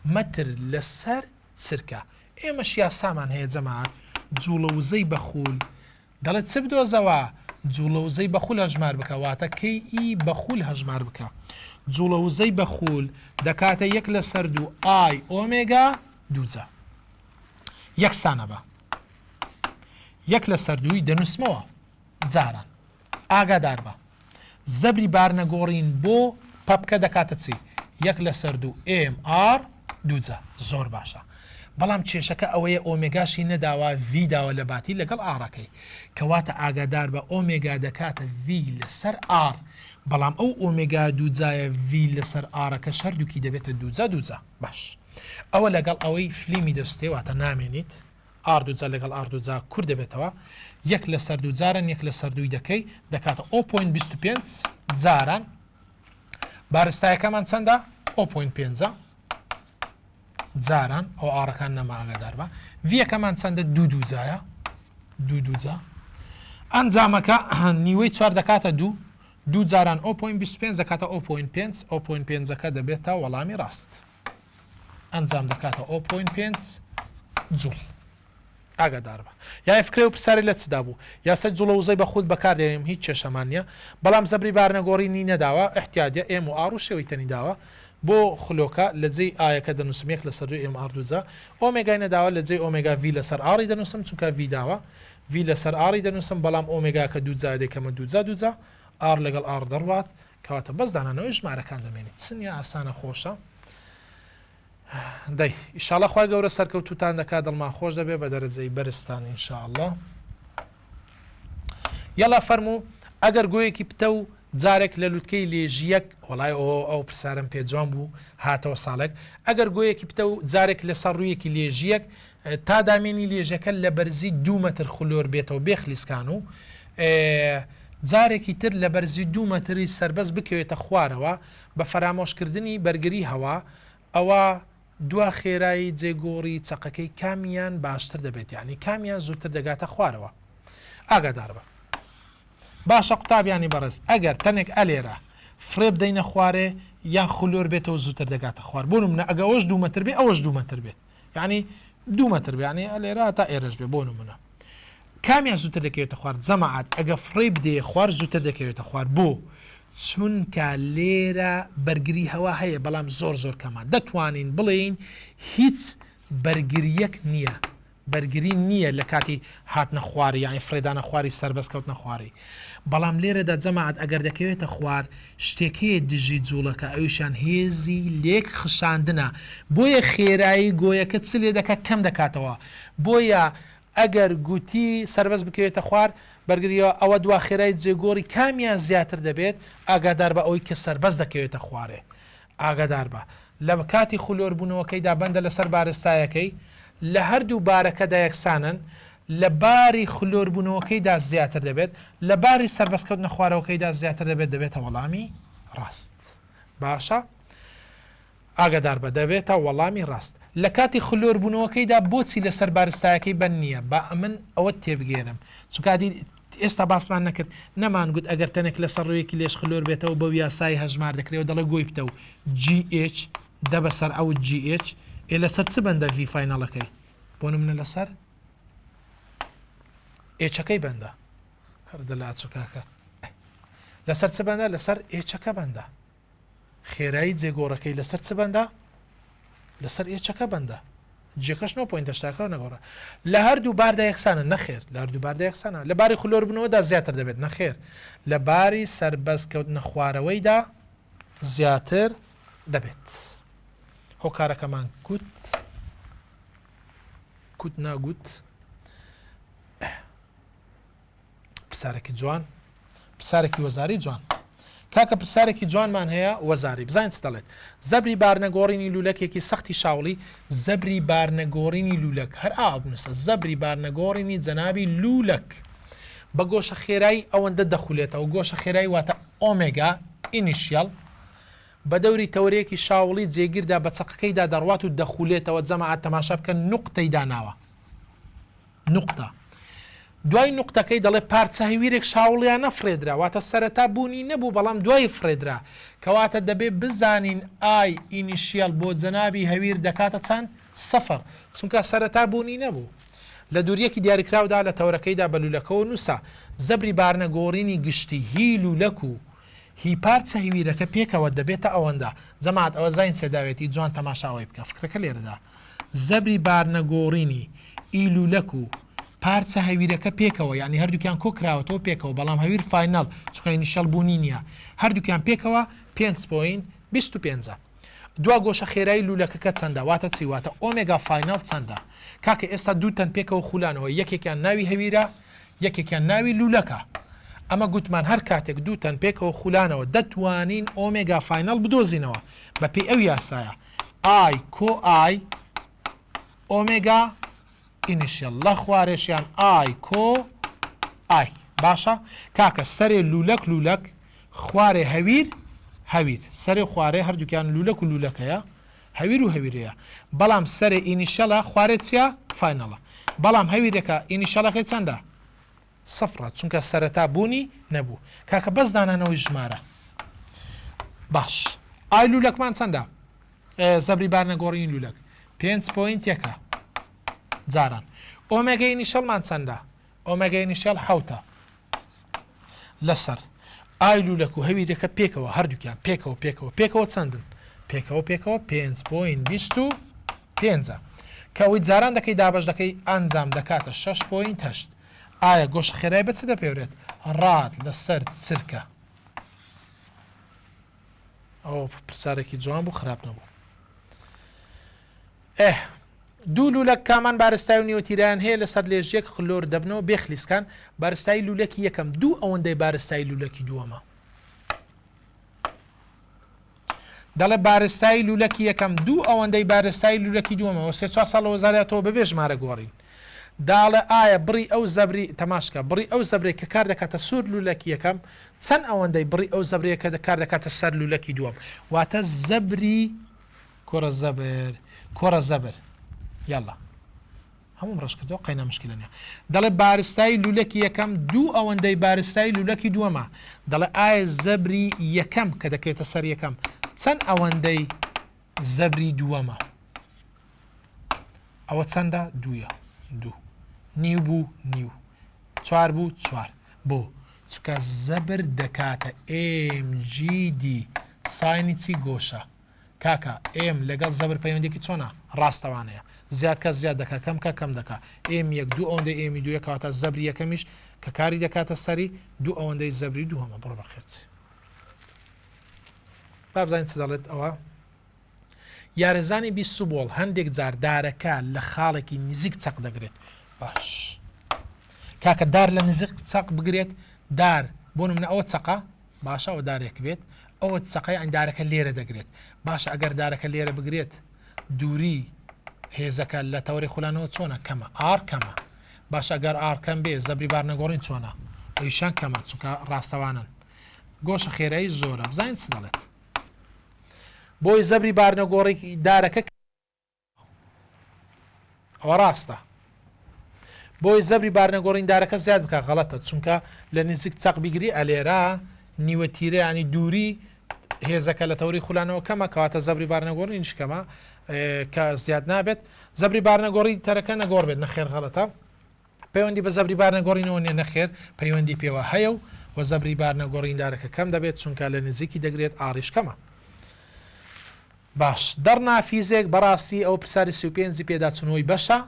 متر لەسەر چرکە ئێمەش یاسامان هەیە جەماعەت جوڵەوزەی بەخول دەڵێت چ بدۆزەوە جوڵەوزەی بەخول هەژمار بکە واتە کەی ئی بەخول هەژمار بکە جوڵەوزەی بەخول دەکاتە 1 لەسەر 2 ئای ئۆمێگا دووجە یەکسانە بە 1 لەسەر 2 دەنووسمەوە جاران ئاگادار بە زەبری بارنەگۆڕین بۆ پەپکە دەکاتە چی 1 لەسەر 2 MR دووجە زۆر باشە بەڵام کێشەکە ئەوەیە ئۆمێگاشی نەداوە V داوە لە باتی لەگەڵ ئاڕەکەی کەواتە ئاگادار بە ئۆمێگا دەکاتە V لەسەر R بەڵام ئەو ئۆمێگا دووجایە V لەسەر ئاڕەکە شەردووکی دەبێتە دووجە باش ئەوە لەگەڵ ئەوەی فلیمی دەستێواتە نامێنیت ئار دووجا لەگەڵ ئار دووجا کوور دەبێتەوە 1 لەسەر 2 جاران 1 لەسەر 2 دەکەی دەکاتە 0.25 جاران بارستایەکەمان چەندە 0.5 جاران ئەو ئاڕەکان نەما ئاگادار بە ڤیەکەمان چەندە دووجایە دووجا ئەنجامەکە نیوەی 4 دەکاتە 2 جاران 0.25 دەکاتە 0.5ەکە دەبێتە وەڵامی ڕاست ئەنجام دەکاتە 0.5 جوڵ ئاگادار بە یای فکرێ و پرسیاری لە چدا بوو یاسە جوڵەوزەی بەخود بەکاردێنیم هیچ کێشەمان نییە بەڵام زەبری بارنەگۆڕینی نەداوە احتیاجە ئێم و ئار و شێوەی تەنی داوە بۆ خلۆکە لە جێی ئایەکە دەنووسم 1 لەسەر 2 MR دووجا ئۆمێگای نەداوە لە جێی ئۆمێگا V لەسەر ئاری دەنووسم چونکە V داوە V لەسەر ئاری دەنووسم بەڵام ئۆمێگاکە دووجا دەکەمە دووجا ئار لەگەڵ ئار دەڕوات کەواتە بەس دانانەوەی ژمارەکان دەمێنیت چنیە ئاسانە خۆشە دەی ئیشاڵە خوای گەورە سەرکەوتوتان دەکات دڵمان خۆش دەبێ بە دەرەجەی بەرزتان ئینشاءڵڵا یەڵا فەرموو ئەگەر گوۆیەکی پتە و جارێک لە لوتکەی لێژیەک وەڵای ئەو پرسارم پێ جوان بوو هاتەوە ساڵێک ئەگەر گوۆیەکی پتە و جارێک لەسەر ڕوویەکی لێژیەک تا دامێنی لێژەکە لە بەرزی 2 متر خلۆر بێتەوە بێخلیسکان و جارێکی تر لە بەرزی 2 متری سربەز بکەوێتە خوارەوە بە فەرامۆشکردنی بەرگری هەوا ئەوە دوا خێرایی جێگۆڕی چەقەکەی کامیان باشتر دەبێت یعنی کامیان زووتر دەگاتە خوارەوە ئاگادار بە باشە قوتابیانی بەڕێز ئەگەر تەنێک ئەلێرە فرێ بدەینە خوارێ یان خلۆر بێتەوە زووتر دەگاتە خوار بۆ نمونە ئەگە ئەوەش 2 متر بێت ئەوەش 2 متر بێت يعني 2 متر يعني لێرە تا ئێرەش بێ بۆ نمونە کامیان زووتر دەکەوێتە خوارد جەماعەت ئەگە فڕێ بدێ خوار زووتر دەکەوێتە خوار بۆ چونکە لێرە بەرگری هەوا هەیە بەڵام زۆر کەمە دەتوانین بڵێین هیچ بەرگریەک نییە بەرگری نییە لە کاتی هاتنە خواری یانی فرێدانە خواری سربەستکەوتنە خواری بەڵام لێرەدا جەماعەت ئەگەر دەکەوێتە خوار شتێکەیە دژی جوڵەکە ئەویشان هێزی لێک خشاندنە بۆیە خێرایی گۆیەکە چ لێ دەکات کەم دەکاتەوە بۆیە ئەگەر گوتی سربەست بکەوێتە خوار بەرگریەوە ئەوە دوا خێرای جێگۆڕی کامیان زیاتر دەبێت ئاگادار بە ئەوەی کە سربەست دەکەوێتە خوارێ ئاگادار بە لە کاتی خولۆربوونەوەکەیدا بەندە لەسەر بارستایەکەی لە هەردوو بارەکەدا یەکسانن لە باری خولۆربوونەوەکەیدا زیاتر دەبێت لە باری سربەستکەوتنە خوارەوەکەیدا زیاتر دەبێتە وەڵامی ڕاست باشە ئاگادار بە دەبێتە وەڵامی ڕاست لە کاتی خولۆربوونەوەکەیدا بۆچی لەسەر بارستایەکەی بەن نییە با من ئەوە تێبگێنم چونکادی ئێستا باسمان نەکرد نەمانگوت ئەگەر تەنێک لەسەر ڕوویەکی لێش خلۆر بێتەوە بە یاسای هەژمار دەکرێت و دەڵێ گۆی بتە و GH دە بەسەر ئەو GH لەسەر چ بەندە V فاینەڵەکەی بۆ نمونە لەسەر ئێچەکەی بەندە کەردە لە ئاچکاکە لەسەر چ بەندە لەسەر ئێچەکە بەندە خێرایی جێگۆڕەکەی لەسەر چ بەندە لەسەر ئێچەکە بەندە جێکەش 9.8 نەگۆڕە لە هەردوو باردا یەکسانە نەخێر لە هەردوو باردا یەکسانە لە باری خولۆربوونەوەدا زیاتر دەبێت نەخێر لە باری سربەستکەوتنە خوارەوەیدا زیاتر دەبێت هۆکارەکەمان کوت ناگوت پرسارێکی جوان پرسارێکی وەزاری جوان کاکە پرسارێکی جوانمان هەیە وەزاری بزانین چ دەڵێت زەبری بارنەگۆڕینی لولەکێکی سەختی شاوڵی زەبری بارنەگۆڕینی لولەک هەر ئابنووسە زەبری بارنەگۆڕینی جەنابی لولەک بە گۆشە خێرایی ئەوەندە دەخولێتەوە گۆشە خێرایی واتە ئۆمێگا ئینیشیال بە دەوری تەورەیەکی شاوڵی جێگیردا بە چەقەکەیدا دەڕوات و دەخولێتەوە جەماعەت تەماشا بکەن نوقتەی داناوە نوقتە دوای نوقتەکەی دەڵێ پارچە هەویرێک شاوڵیان نەفرێدرا واتە سەرەتا بوونی نەبوو بەڵام دوای فرێدرا کەواتە دەبێت بزانین ئای ئینیشیال بۆ جەنابی هەویر دەکاتە چەند سەفەر چونکە سەرەتا بوونی نەبوو لە دووریەکی دیاریکراودا لە تەورەکەیدا بە لولەکەەوە نووسە زەبری بارنەگۆڕینی گشتی هی لولەک و هی پارچە هەویرەکە پێکەوە دەبێتە ئەوەندە جەماعەت ئەوە زین سێداوێتی جوان تەماشاوی بکە فکرەکە لێرەدا زەبری بارنەگۆڕینی ئیلولەک و پارچە هەویرەکە پێکەوە یعنی هەردووکیان کۆکراوەتەوە پێکەوە بەڵام هەویر فاینال چکای نیشەڵ بوونی نییە هەردووکیان پێکەوە 5.25 دوا گۆشە خێرایی لولەکەکە چەندە واتە چی واتە ئۆمێگا فاینال چەندە کاکە ئێستا دووتەن پێکەوە خولانەوە یەکێکیان ناوی هەویرە یەکێکیان ناوی لولەکە ئەمە گوتمان هەر کاتێک دووتەن پێکەوە خولانەوە دەتوانین ئۆمێگا فاینال بدۆزینەوە بە پێی ئەو یاسایە ئای کۆ ئای ئۆمێگا ئینیشیال لە خوارێشیان ئای کۆ ئای باشە کاکە سەرێ لولەک خوارێ هەویر سەرێ خوارێ هەردووکیان لولەک و لولەکەیە هەویر و هەویرەیە بەڵام سەرێ ئینیشەلە خوارێت چیە فاینەڵە بەڵام هەویرەکە ئینیشەلەکەی چەندە سەفرە چونکە سەرەتا بوونی نەبوو کاکە بەس دانانەوەی ژمارە باش ئای لولەکمان چەندە زەبری بارنەگۆڕینی لولەک 5.1 جاران ئۆمێگای ئینیشەڵمان چەندە ئۆمێگای ئینیشەڵ 7 لەسەر ئای لولەک و هەویرەکە پێکەوە هەردووکیان پێکەوە چەندن پێکەوە 5.25 کە ئەوەی جاران دەکەی دابش دەکەی ئەنجام دەکاتە 6.8 ئایا گۆشە خێرای بە چ دەپێورێت ڕات لەسەر چرکە ئەو پرسارێکی جوان بوو خراپ نەبوو دوو لولەک کامان بارستای و نیوەتیران هەیە لەسەر لێژێک خلۆر دەبنەوە بێخلیسکان بارستایی لولەکی یەکەم دوو ئەوەندەی بارستایی لولەکی دووەمە دەڵێ بارستایی لولەکی یەکەم دوو ئەوەندەی بارستایی لولەکی دووەمەوە 3-4 ساڵ وەزارەتەوە بەبێ ژمارە گۆڕین داڵێ ئایا بڕی ئەو زەبری تەماشکە بڕی ئەو زەبرێک کە کار دەکاتە سوور لولەکی یەکەم چەند ئەوەندەی بڕی ئەو زەبرەیەکە کار دەکاتە سەر لولەکی دووەم واتە زەبری کۆرە زەبر یاڵا هەموم ڕش کردەوە قەینا مشکلە نیە دەڵێ بارستایی لولەکی یەکەم دوو ئەوەندەی بارستایی لولەکی دووەمە دەڵێ ئایا زەبری یەکەم کە دەکەوێتە سەر یەکەم چەند ئەوەندەی زەبری دووەمە ئەوە چەندە دوویە دوو نیو بوو نیو چوار بوو چوار بۆ چکە زەبر دەکاتە MGD ساینی چی گۆشە کاکە ئێم لەگەڵ زەبر پەیوەندێکی چۆنە ڕاستەوانەیە زیاد کە زیاد دەکات کەم کە کەم دەکات ئێم یەک دوو ئەوەندەی ئێمی دووە کەواتە زەبری یەکەمیش کە کاری دەکاتە سەری دوو ئەوەندەی زەبری دوو هەمە بڕۆ بە خێرچی با بزانین چ دەڵێت ئەوە یارەزانی بیسوبۆڵ هەندێک جار دارەکە لە خاڵێکی نزیک چەق دەگرێت باش کاکە دار لە نزیک چەق بگرێت دار بۆ نمونە ئەوە چەقە باشە ئەوە دارێک بێت ئەوە چەقەی ئەندارەکە لێرە دەگرێت باشە ئەگەر دارەکە لێرە بگرێت دووری هێزەکە لە تەوری خولانەوە چۆنە کەمە ئار کەمە باش ئەگەر ئارکەم بێ زەبری بارنەگۆڕین چۆنە ئەویشان کەمە چونکە ڕاستەوانن گۆشە خێرایی زۆرە بزانین چ دەڵێت بۆی زەبری بارنەگۆڕی دارەکە ئەوە ڕاستە بۆی زەبری بارنەگۆڕین دارەکە زیاد بکە غەڵەتە چونکە لە نزیک چەق بیگری ئەلێرا نیوە تیرەیانی دووری هێزەکە لە تەوری خولانەوە کەمە کەواتە زەبری بارنەگۆڕی نیشکەمە کە زیاد نابێت زەبری بارنەگۆڕی تەرەکە نەگۆڕ بێت نەخێر غەڵەتە پەیوەندی بە زەبری بارنەگۆڕینەوە نیە نەخێر پەیوەندی پێوە هەیە و زەبری بارنەگۆڕین دارەکە کەم دەبێت چونکە لە نزیکی دەگرێت ئاڕیش کەمە باش دەرنافیزێک بەڕاستی ئەو پرسیاری 35 پێداچنەوەی بەشە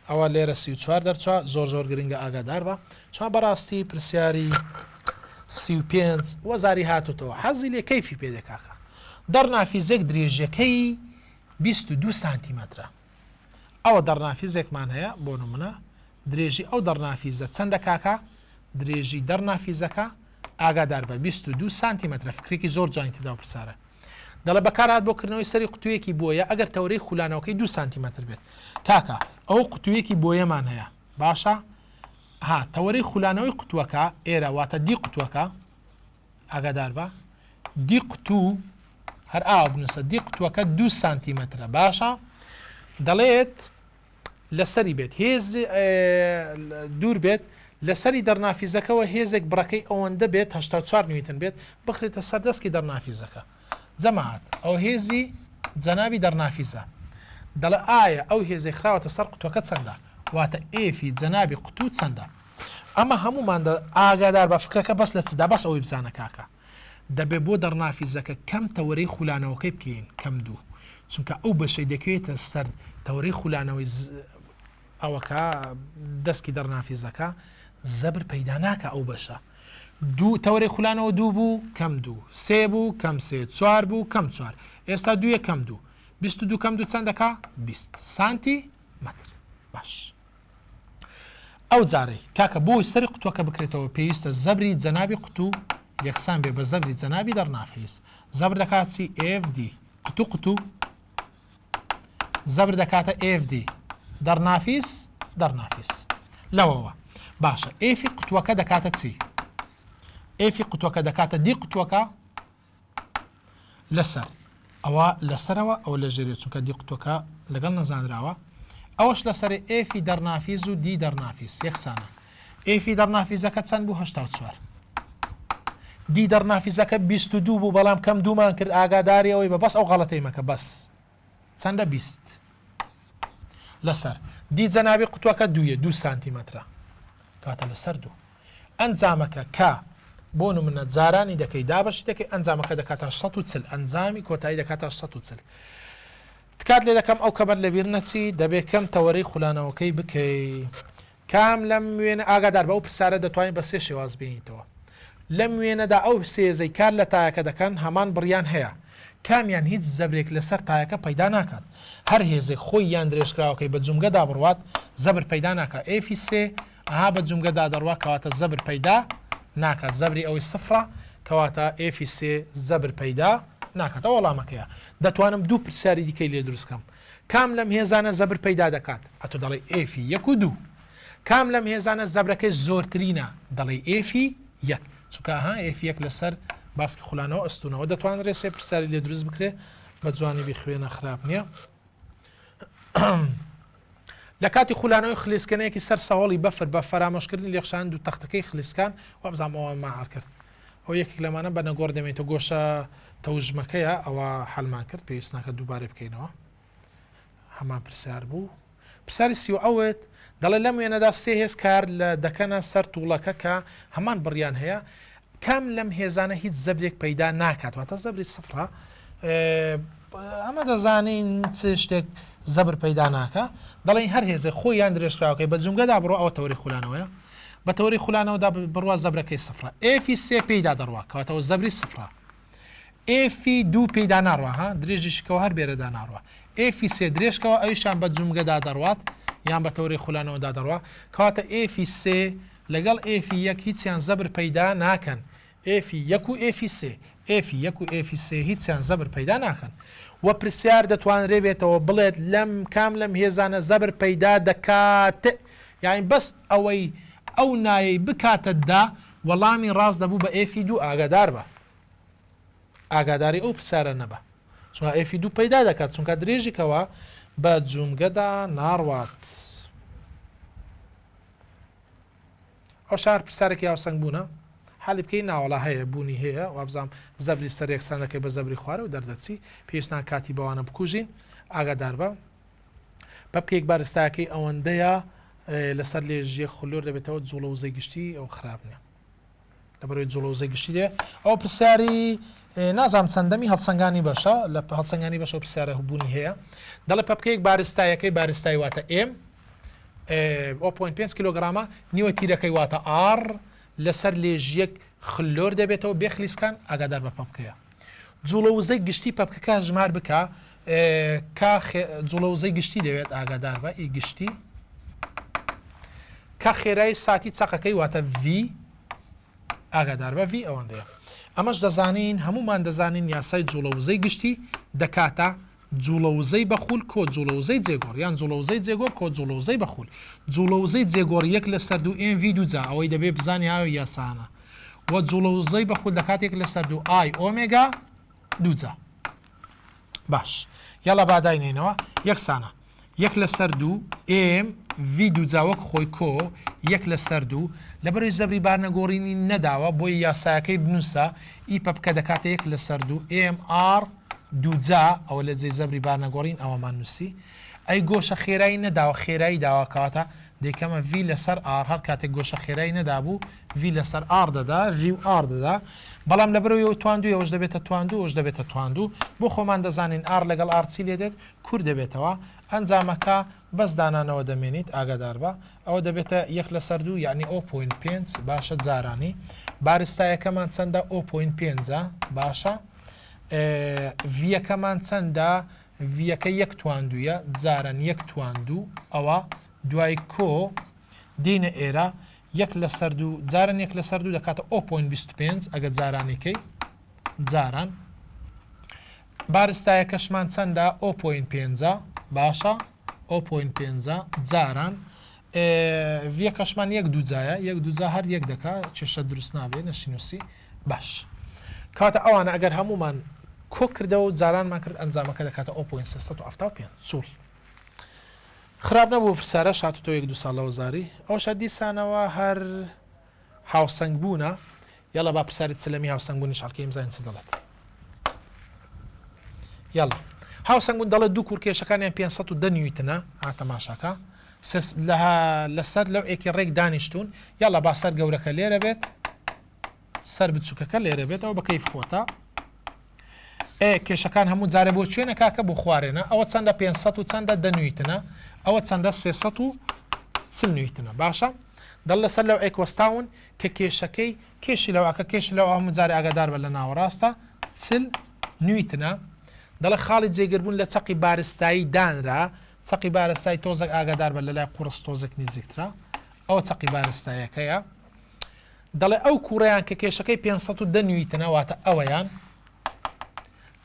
ئەوە لێرە 34 دەرچوە زۆر گرنگە ئاگادار بە چۆن بەڕاستی پرسیاری 35 وەزاری هاتوتەوە حەزی لێ کەیفی پێدەکاکە دەرنافیزێک درێژەکەی 22 سانتیمەترە ئەوە دەرنافیزێکمان هەیە بۆ نمونە درێژی ئەو دەرنافیزە چەندە کاکە درێژی دەرنافیزەکە ئاگادار بە 22 سانتیمەترە فکرێکی زۆر جوانی تێدا پرسارە دەڵێ بەکارهات بۆکردنەوەی سەری قوتوویەکی بۆیە ئەگەر تەورەی خولانەوەکەی 2 سانتیمەتر بێت کاکە ئەو قوتوویەکی بۆیەمان هەیە باشە ها تەورەی خولانەوەی قوتووەکە ئێرە واتە دی قوتووەکە ئاگادار بە دی قوتوو هەر ئاو بنووسە دی قوتووەکە 2 سانتیمەترە باشە دەڵێت لەسەری بێت هێز دوور بێت لەسەری دەرنافیزەکەەوە هێزێک بڕەکەی ئەوەندە بێت 84 نیوتن بێت بخرێتە سەردەستکی دەرنافیزەکە جەماعەت ئەو هێزی جەنابی دەرنافیزە دەڵێ ئایا ئەو هێزەی خراوەتە سەر قوتوەکە چەندە واتە ئێفی جەنابی قوتوو چەندە ئەمە هەمومان ئاگادار بە فکرەکە بەس لە چدا بەس ئەوەی بزانە کاکە دەبێ بۆ دەرنافیزەکە کەم تەوەرەی خولانەوەکەی بکەین کەم دوو چونکە ئەو بەشەی دەکەوێتە سەر تەوەرەی خولانەوەی ئەوەکە دەستکی دەرنافیزەکە زەبر پەیدا ناکە ئەو بەشە دوو تەوەرەی خولانەوە دوو بوو کەم دوو سێ بوو کەم سێ چوار بوو کەم چوار ئێستا دوویە کەم دوو 22 کەم دوو چەند دەکا 20 سانتی مەتر باش ئەو جارەی کاکە بۆی سەری قوتوەکە بکرێتەوە پێویستە زەبری جەنابی قوتوو یەکسان بێ بە زەبری جەنابی دەرنافیز زەبر دەکاتی FD قوتوو زەبر دەکاتە FD دەرنافیز لەوەوە باشە ئێفی قوتوەکە دەکاتە چی ئێفی قوتوەکە دەکاتە دی قوتوەکە لەسەر ئەوە لەسەرەوە ئەو لە ژێرێت چونکە دی قوتوەکە لەگەڵ نەزانراوە ئەوەش لەسەر ئێفی دەرنافیز و دی دەرنافیز یەکسانە ئێفی دەرنافیزەکە چەند بوو 84 دی دەرنافیزەکە 22 بوو بەڵام کەم دوومان کرد ئاگاداری ئەوەی بە بەس ئەو غەڵەتەی مەکە بەس چەندە 20 لەسەر دی جەنابی قوتوەکە دوویە 2 سانتیمەترە کاتە لەسەر دوو ئەنجامەکە کە بۆ نمونە جارانی دەکەی دابەشی دەکەی ئەنجامەکە دەکاتە 140 ئەنجامی کۆتایی دەکاتە 140 تکات لێ دەکەم ئەو کەمەر لەبیر نەچی دەبێت کەم تەوەرەی خولانەوەکەی بکەی کام لەم وێنە ئاگادار بە ئەو پرسیارە دەتوانین بە سێ شێواز بینیتەوە لەم وێنەدا ئەو سێزەی کار لە تایەکە دەکەن هەمان بڕیان هەیە کامیان هیچ زەبرێک لەسەر تایەکە پەیدا ناکات هەر هێزێک خۆی یان درێژکراوەکەی بە جومگەدا بڕوات زەبر پەیدا ناکات ئێفی سێ ئاها بە جومگەدا دەڕوات کەواتە زەبر پەیدا ناکات زەبری ئەوەی سفرە کەواتە ئێفی سێ زەبر پەیدا ناکات ئەو وەڵامەکەیە دەتوانم دوو پرسیاری دیکەی لێ دروستکەم کام لەم هێزانە زەبر پەیدا دەکات ئەتۆ دەڵێ ئێفی 1 و 2 کام لەم هێزانە زەبرەکەی زۆرترینە دەڵێ ئێفی 1 چونکە ها ئێفی 1 لەسەر باسکی خولانەوە ئەستونەوە دەتوانرێت سێ پرسیاری لێ دروست بکرێت بە جوانیبی خوێنە خراپ نییە لە کاتی خولانەوەی خلیسکەنەیەکی سەر سەهۆڵی بەفر بە فەرامۆشکردنی لێخشان دوو تەختەکەی خلیسکان وابزانەوە ماعار کرد ئەو یەکێک لەمانە بە نەگۆڕ دەمێتە گۆشە تەوژمەکەیە ئەوە حەلمان کرد پێویست ناکە دووبارە بکەینەوە هەمان پرسیار بوو پرسیاری سی و ئەوت دەڵێ لەم وێنەدا سێ هێز کار لە دەکەنە سەر تووڵەکە کە هەمان بڕیان هەیە کام لەم هێزانە هیچ زەبرێک پەیدا ناکات واتە زەبری سفرە ئەمە دەزانین چ شتێک زەبر پەیدا ناکە دەڵێن هەر هێزە خۆیان درێژکراوەکەی بە جومگەدا بڕۆ ئەوە تەوری خولانەوەیە بە تەوری خولانەوەدا بڕوا زەبرەکەی سفرە ئێفی سێ پێیدا دەڕوا کەواتەوە زەبری سفرە ئێفی دوو پێیدا ناڕوا ها درێژیشکەوە هەر بێرەدا ناڕوا ئێفی سێ درێژکەوە ئەویشان بە جومگەدا دەڕوات یان بە تەوری خولانەوەدا دەڕوا کەواتە ئێفی سێ لەگەڵ ئێفی یەک هیچیان زەبر پەیدا ناکەن ئێفی یەک و ئێفی سێ ئێفی یەک و ئێفی سێ هیچیان زەبر پەیدا ناکەن وە پرسیار دەتوانرێ بێتەوە بڵێت لەم کام لەم هێزانە زەبر پەیدا دەکات یعنی بەس ئەوەی ئەو نایەی بکاتەدا وەڵامی ڕاست دەبوو بە ئێفی دوو ئاگادار بە ئاگاداری ئەو پرسیارە نەبە چونکە ئێفی دوو پەیدا دەکات چونکە درێژێکەوە بە جومگەدا ناڕوات ئەو شار پرسیارێکی هاوسەنگ بوونە حالی بکەی ناوەڵا هەیە بوونی هەیە وابزانام زەبری سەر یەکسان دەکەی بە زەبری خوارە و دەردەچی پێویستان کاتی بەوانە بکوژین ئاگادار بە بە بکەیەک بارستاکەی ئەوەندەیە لەسەر لێژیە خولۆر دەبێتەوە جوڵە و زەیگشتی ئەو خراپ نیە لەبەرەوەی جوڵە و زەیگشتی دێ ئەو پرسیاری نازام چەندەمی هەڵسەنگانی بەشە لە هەڵسەنگانی بەشە پرسیارە هەبوونی هەیە دەڵێ پە بکەیەک بارستایەکەی بارستای واتە ئێم 0.5 کیلۆگرامە نیوە تیرەکەی واتە ئار لەسەر لێژیەک خلۆر دەبێتەوە بێخلیسکان ئاگادار بە پەپکەیە جوڵە وزەی گشتی پەپکەکە ژمار بکە جوڵە وزەی گشتی دەوێت ئاگادار بە ئی گشتی کە خێرای ساتی چاقەکەی واتە V ئاگادار بە V ئەوەندەیە ئەمەش دەزانین هەمومان دەزانین یاسای جوڵە وزەی گشتی دەکاتە جوڵە وزەی بەخول کۆ جوڵە وزەی جێگۆڕ یان جوڵە وزەی جێگۆڕ کۆ جوڵە وزەی بەخول جوڵە وزەی جێگۆڕ یەک لەسەر دوو MV دووجا ئەوەی دەبێ بزانی هاوی یاسانە وە جوڵە وزەی بەخول دەکاتێک لەسەر دوو I ئۆمێگا دووجا باش یاڵا باداینێنەوە یەکسانە یەک لەسەر دوو MV دووجا وەک خۆی کۆ یەک لەسەر دوو لەبەرەوەی زەبری بارنەگۆڕینی نەداوە بۆی یاسایەکەی بنووسە ئی پەپکە دەکاتە یەک لەسەر دوو MR دووجا ئەوە لە جێ زەبری بارنەگۆڕین ئەوەمان نووسی ئەی گۆشە خێرایی نەداوە خێرایی داواکەواتە دەیکەمە V لەسەر R هەر کاتێک گۆشە خێرایی نەدابوو V لەسەر R دەدا V و R دەدا بەڵام لەبەرەوەی تواندوی ئەوش دەبێتە تواندوو ئەوش دەبێتە تواندوو بۆ خۆمان دەزانین R لەگەڵ R چی لێ دێت کوور دەبێتەوە ئەنجامەکە بەس دانانەوە دەمێنیت ئاگادار بە ئەوە دەبێتە یەک لەسەر دوو یعنی 0.5 باشە جارانی بارستایەکەمان چەندە 0.5 باشە ڤیەکەمان چەندە ڤیەکە یەک تواندویە جاران یەک تواندوو ئەوە دوای کۆ دینە ئێرە یەک لەسەر دوو جاران یەک لەسەر دوو دەکاتە 0.25 ئەگە جارانێکەی جاران بارستایەکەشمان چەندە 0.5 باشە 0.5 جاران ڤیەکەشمان یەک دووجایە یەک دووجا هەر یەک دەکا چێشە دروست نابێت نەشینوسی باش کاتە ئەوانە ئەگەر هەمومان کۆ کردەوە و جارانمان کرد ئەنجامەکە دەکاتە 0.375 چول خراپ نەبوو پرسیارە شاتۆ یەک دو ساڵەوە زاری ئەوشە دیسانەوە هەر هاوسەنگ بوونە یاڵە با پرسیاری چلەمی هاوسەنگ بوونی شەڵکەی زانین چ دەڵێت یاڵە هاوسەنگ بوون دەڵێت دوو کوورکێشەکانیان 510 نیوتنە ئاتەماشاکە لەسەر لەو ئێکی ڕێک دانیشتون یاڵە با سەر گەورەکە لێرە بێت سەر بچووکەکە لێرە بێتەوە بە کەیف خۆتە کێشەکان هەموو جارە بۆ چێنە کاکە بۆ خوارێنە ئەوە چەندە 500 و چەندە دەنویتنە ئەوە چەندە 340 نیوتنە باشە دڵ لەسەر لەو ئێکوەستاون کە کێشەکەی کێشی لەوەکە کێش لەو هەموو جارە ئاگادار بە لە ناوەڕاستە 40 نیوتنە دەڵێ خاڵی جێگربوون لە چەقی بارستایی دانرا چەقی بارستایی تۆزێک ئاگادار بە لەلای قورس تۆزێک نزیکترە ئەوە چەقی بارستایەکەیە دەڵێ ئەو کوڕیان کە کێشەکەی 510 نیوتنە واتە ئەوەیان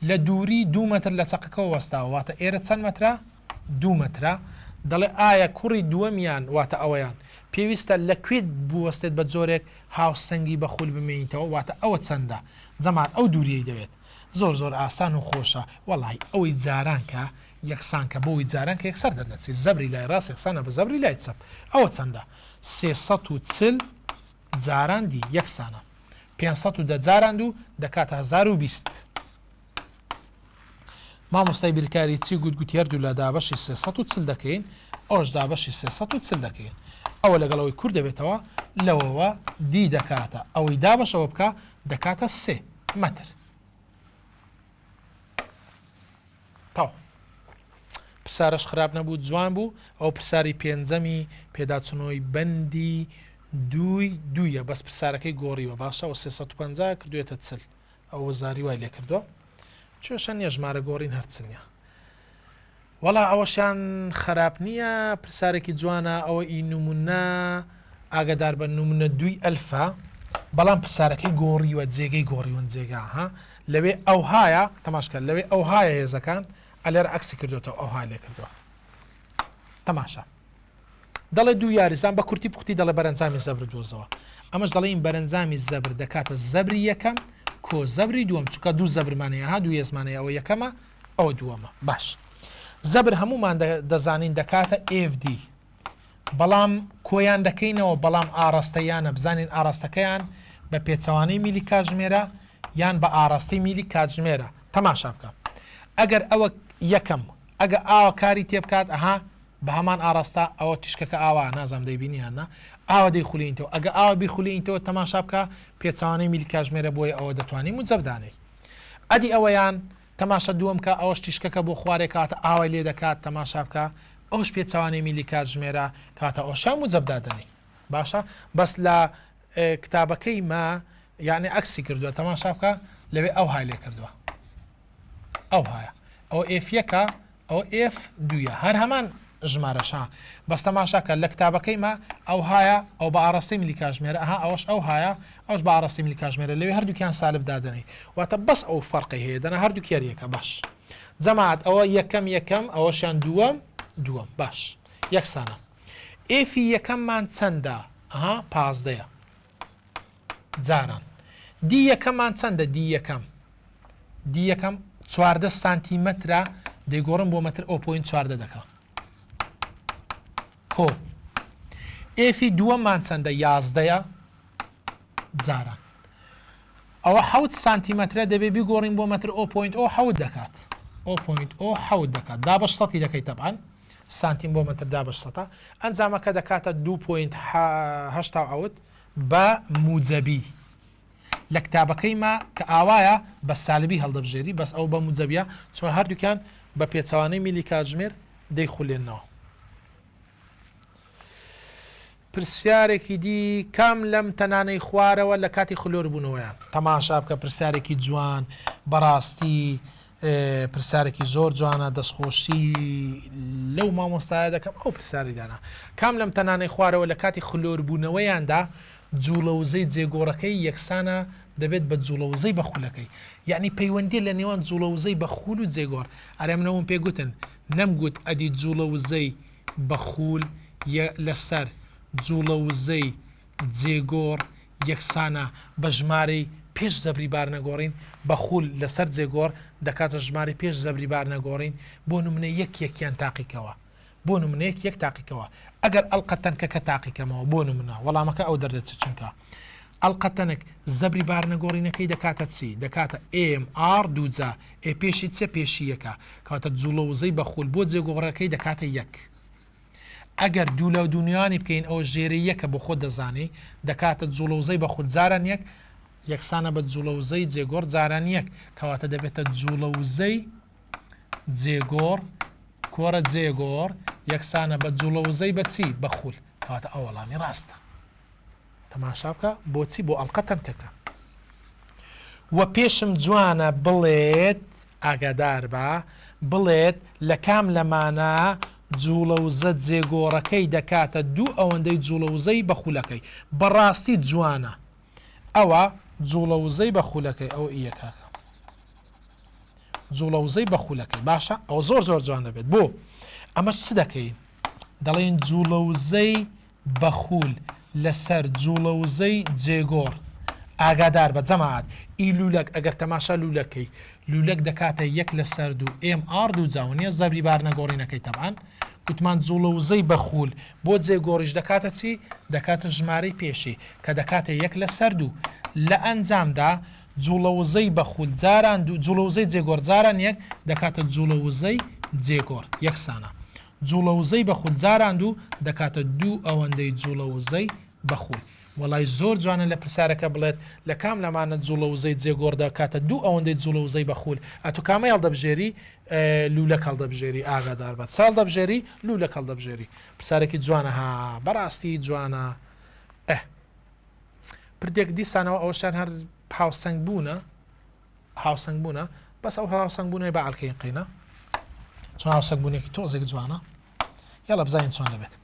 لە دووری 2 متر لە چەقەکەەوە وەستاوە واتە ئێرە چەند مەترە 2 مترە دەڵێ ئایا کوڕی دووەمیان واتە ئەوەیان پێویستە لەکوێت بوەستێت بە جۆرێک هاوسەنگی بەخول بمێنیتەوە واتە ئەوە چەندە زەمان ئەو دووریەی دەوێت زۆر زۆر ئاسان و خۆشە وەڵی ئەوەی جارانکە یەکسانکە بۆی جارانکە یەکسەر دەردەچێت زەبری لای ڕاست یەکسانە بە زەبری لای چەپ ئەوە چەندە 340 جاراندی یەکسانە 510 جاراند و دەکاتە 1020 مامۆستای بیرکاری چی گوتگوتی هەردوو لە دابەشی 340 دەکەین ئەوش دابەشی 340 دەکەین ئەوە لەگەڵەوەی کوور دەبێتەوە لەوەوە دی دەکاتە ئەوەی دابەشەوە بکە دەکاتە 3 مەتر تاو پرسارش خراپ نەبوو جوان بوو ئەو پرساری پێنجەمی پێداچنەوەی بەندی دوویە بەس پرسارەکەی گۆڕیوە باشە و 350 کردوێتە چل ئەو زاری وای لێ کردو چێشە نیە ژمارە گۆڕین هەرچنیە وەڵا ئەوەشیان خراپ نییە پرسارێکی جوانە ئەوە ئی نمونە ئاگدار بە نمونە 2 ئەلفا بەڵام پرسارەکەی گۆڕیوە جێگەی گۆڕیوەن جێگا ها لەوێ ئەو هایە تەماشکە لەوێ ئەو هایە هێزەکان ئەلێرە عەکسی کردوێتەوە ئەو های لێ کردووە تەماشا دەڵێ دوو یاریزان بە کورتی پوختی دەڵێ بەرەنجامی زەبر دۆزەوە ئەمەش دەڵێن بەرەنجامی زەبر دەکاتە زەبری یەکەم کۆ زەبری دووەم چونکە دوو زەبرمانەیە ها دوو هێزمانەیە ئەوە یەکەمە ئەوە دووەمە باش زەبر هەمومان دەزانین دەکاتە FD بەڵام کۆیان دەکەینەوە بەڵام ئاراستەیانە بزانین ئاراستەکەیان بە پێچەوانەی میلی کاتژمێرە یان بە ئاراستەی میلی کاتژمێرە تەماشا بکە ئەگەر ئەوە یەکەم ئەگە ئاوە کاری تێ بکات ئەها بە هەمان ئاراستە ئەوە تیشکەکە ئاوا نازام دەیبینیاننا ئاوە دەیخولینەوە ئەگە ئاوە بیخولینەوە تەماشا بکە پێچەوانەی میلی کاتژمێرە بۆی ئەوە دەتوانین موجەبدانەی ئەدی ئەوەیان تەماشا دووەم کە ئەوەش تیشکەکە بۆ خوارێک کاتە ئاوای لێ دەکات تەماشا بکە ئەوش پێچەوانەی میلی کاتژمێرە کاتە ئەوشان موجەبدادنی باشە بەس لە کتابەکەی ما یعنی عەکسی کردووە تەماشا بکە لەوێ ئەو های لێ کردووە ئەو هایە ئەو F1ەکە ئەو F2 هەر هەمان ژمارەشا بەس تەماشاکە لە کتابەکەی ما ئەو هایە ئەو بە ئاڕاستی میلی کاتژمێرە ئەها ئەوش ئەو هایە ئەوش بە ئاڕاستی میلی کاتژمێرە لەوێ هەردووکیان سالب دادنەی واتە بەس ئەو فەرقی هەیە دەنا هەردوو کێریەکە باش جەماعەت ئەوە یەکەم ئەوەشیان دووەم باش یەکسانە ئێفی یەکەممان چەندە ئەها 15 جاران دی یەکەممان چەندە دی یەکەم 14 سانتیمەترە دەیگۆڕم بۆ مەتر 0.14 دەکە کۆ ئێفی دووەممان چەندە 11 جاران ئەوە 7 سانتیمەترە دەبێ بیگۆڕین بۆ مەتر 0.07 دەکات 0.07 دەکات دابش سەتی دەکەی تەبعاً سانتیم بۆ مەتر دابش سەتە ئەنجامەکە دەکاتە 2.8 بە موجەبی لە کتابەکەی ما کە ئاوایە بە سالبی هەڵدەبژێری بەس ئەو بە موجەبیە چۆن هەردووکیان بە پێچەوانەی میلی کاتژمێر دەیخولێنەوە پرسیارێکی دی کام لەم تەنانەی خوارەوە لە کاتی خلۆر بوونەوەیان تەماشا بکە پرسیارێکی جوان بەڕاستی پرسیارێکی زۆر جوانە دەستخۆشی لەو مامۆستایە دەکەم ئەو پرسیاری دانا کام لەم تەنانەی خوارەوە لە کاتی خلۆر بوونەوەیاندا جوڵەوزەی جێگۆڕەکەی یەکسانە دەبێت بە جوڵەوزەی بەخولەکەی یعنی پەیوەندی لە نێوان جوڵەوزەی بەخول و جێگۆڕ ئەرێ منەوەم پێگوتن نەمگوت ئەدی جوڵەوزەی بەخول لەسەر جوڵەوزەی جێگۆڕ یەکسانە بە ژمارەی پێش زەبری بارنەگۆڕین بەخول لەسەر جێگۆڕ دەکاتە ژماری پێش زەبری بارنەگۆڕین بۆ نمونە یەکیان تاقیکەوە بۆ نمونەیەک یەک تاقیکەوە ئەگەر ئەلقەتەنکەکە تاقیکەمەوە بۆ نمونە وەڵامەکە ئەو دەردەچێت چونکە ئەلقەتەنێک زەبری بارنەگۆڕینەکەی دەکاتە چی دەکاتە AMR دووجا ئێ پێشی چە پێشی یەکە کاتە جوڵەوزەی بەخول بۆ جێگۆڕەکەی دەکاتە یەک ئەگەر دوو لەو دونیانی بکەین ئەو ژێری یەکە بۆ خۆ دەزانی دەکاتە جوڵەوزەی بەخول جاران یەک یەکسانە بە جوڵەوزەی جێگۆڕ جاران یەک کەواتە دەبێتە جوڵەوزەی جێگۆڕ کۆرە جێگۆڕ یەکسانە بە جوڵەوزەی بەچی بەخول کەواتە ئەو وەڵامی ڕاستە تەماشا بکە بۆچی بۆ ئەڵقەتەنکەکە وە پێشم جوانە بڵێت ئاگادار بە بڵێت لە کام لەمانە جوڵەوزە جێگۆڕەکەی دەکاتە دوو ئەوەندەی جوڵەوزەی بەخولەکەی بەڕاستی جوانە ئەوە جوڵەوزەی بەخولەکەی ئەو ئیەکە جوڵەوزەی بەخولەکەی باشە ئەو زۆر زۆر جوان دەبێت بۆ ئەمە چ دەکەین دەڵێن جوڵەوزەی بەخول لەسەر جوڵەوزەی جێگۆڕ ئاگادار بە جەماعەت ئی لولەک ئەگەر تەماشا لولەکەی لولەک دەکاتە یەک لەسەر دوو MR دوو جاونیە زەبری بارنەگۆڕینەکەی تەبعاً وتمان جوڵەوزەی بەخول بۆ جێگۆڕیش دەکاتە چی دەکاتە ژمارەی پێشی کە دەکاتە یەک لەسەر دوو لە ئەنجامدا جوڵەوزەی بەخول جاران دوو جوڵەوزەی جێگۆڕ جاران یەک دەکاتە جوڵەوزەی جێگۆڕ یەکسانە جوڵەوزەی بەخود زاراند و دەکاتە دوو ئەوەندەی جوڵەوزەی بەخود. وڵای زۆر جوانە لە پرسیارەکە بڵێت لە کام لەمانە جوڵەوزەی جێگۆڕدا کاتە دوو ئەوەندەی جوڵەوزەی بەخول ئەتو کامە هەڵدەبژێری لولە هەڵدەبژێری ئاگادار بە ساڵ دەبژێری لولە هەڵدەبژێری. پرسیارێکی جوانە ها بەڕاستی جوانە. پردێک دیسانەوە ئەوشان هەر هاوسەنگ بوونە بەس ئەو هاوسەنگ بوونەوەی بە ئەڵکەی قینە چۆن هاوسەنگ بوونێکی تۆزێک جوانە یاڵە بزانین چۆن دەبێت.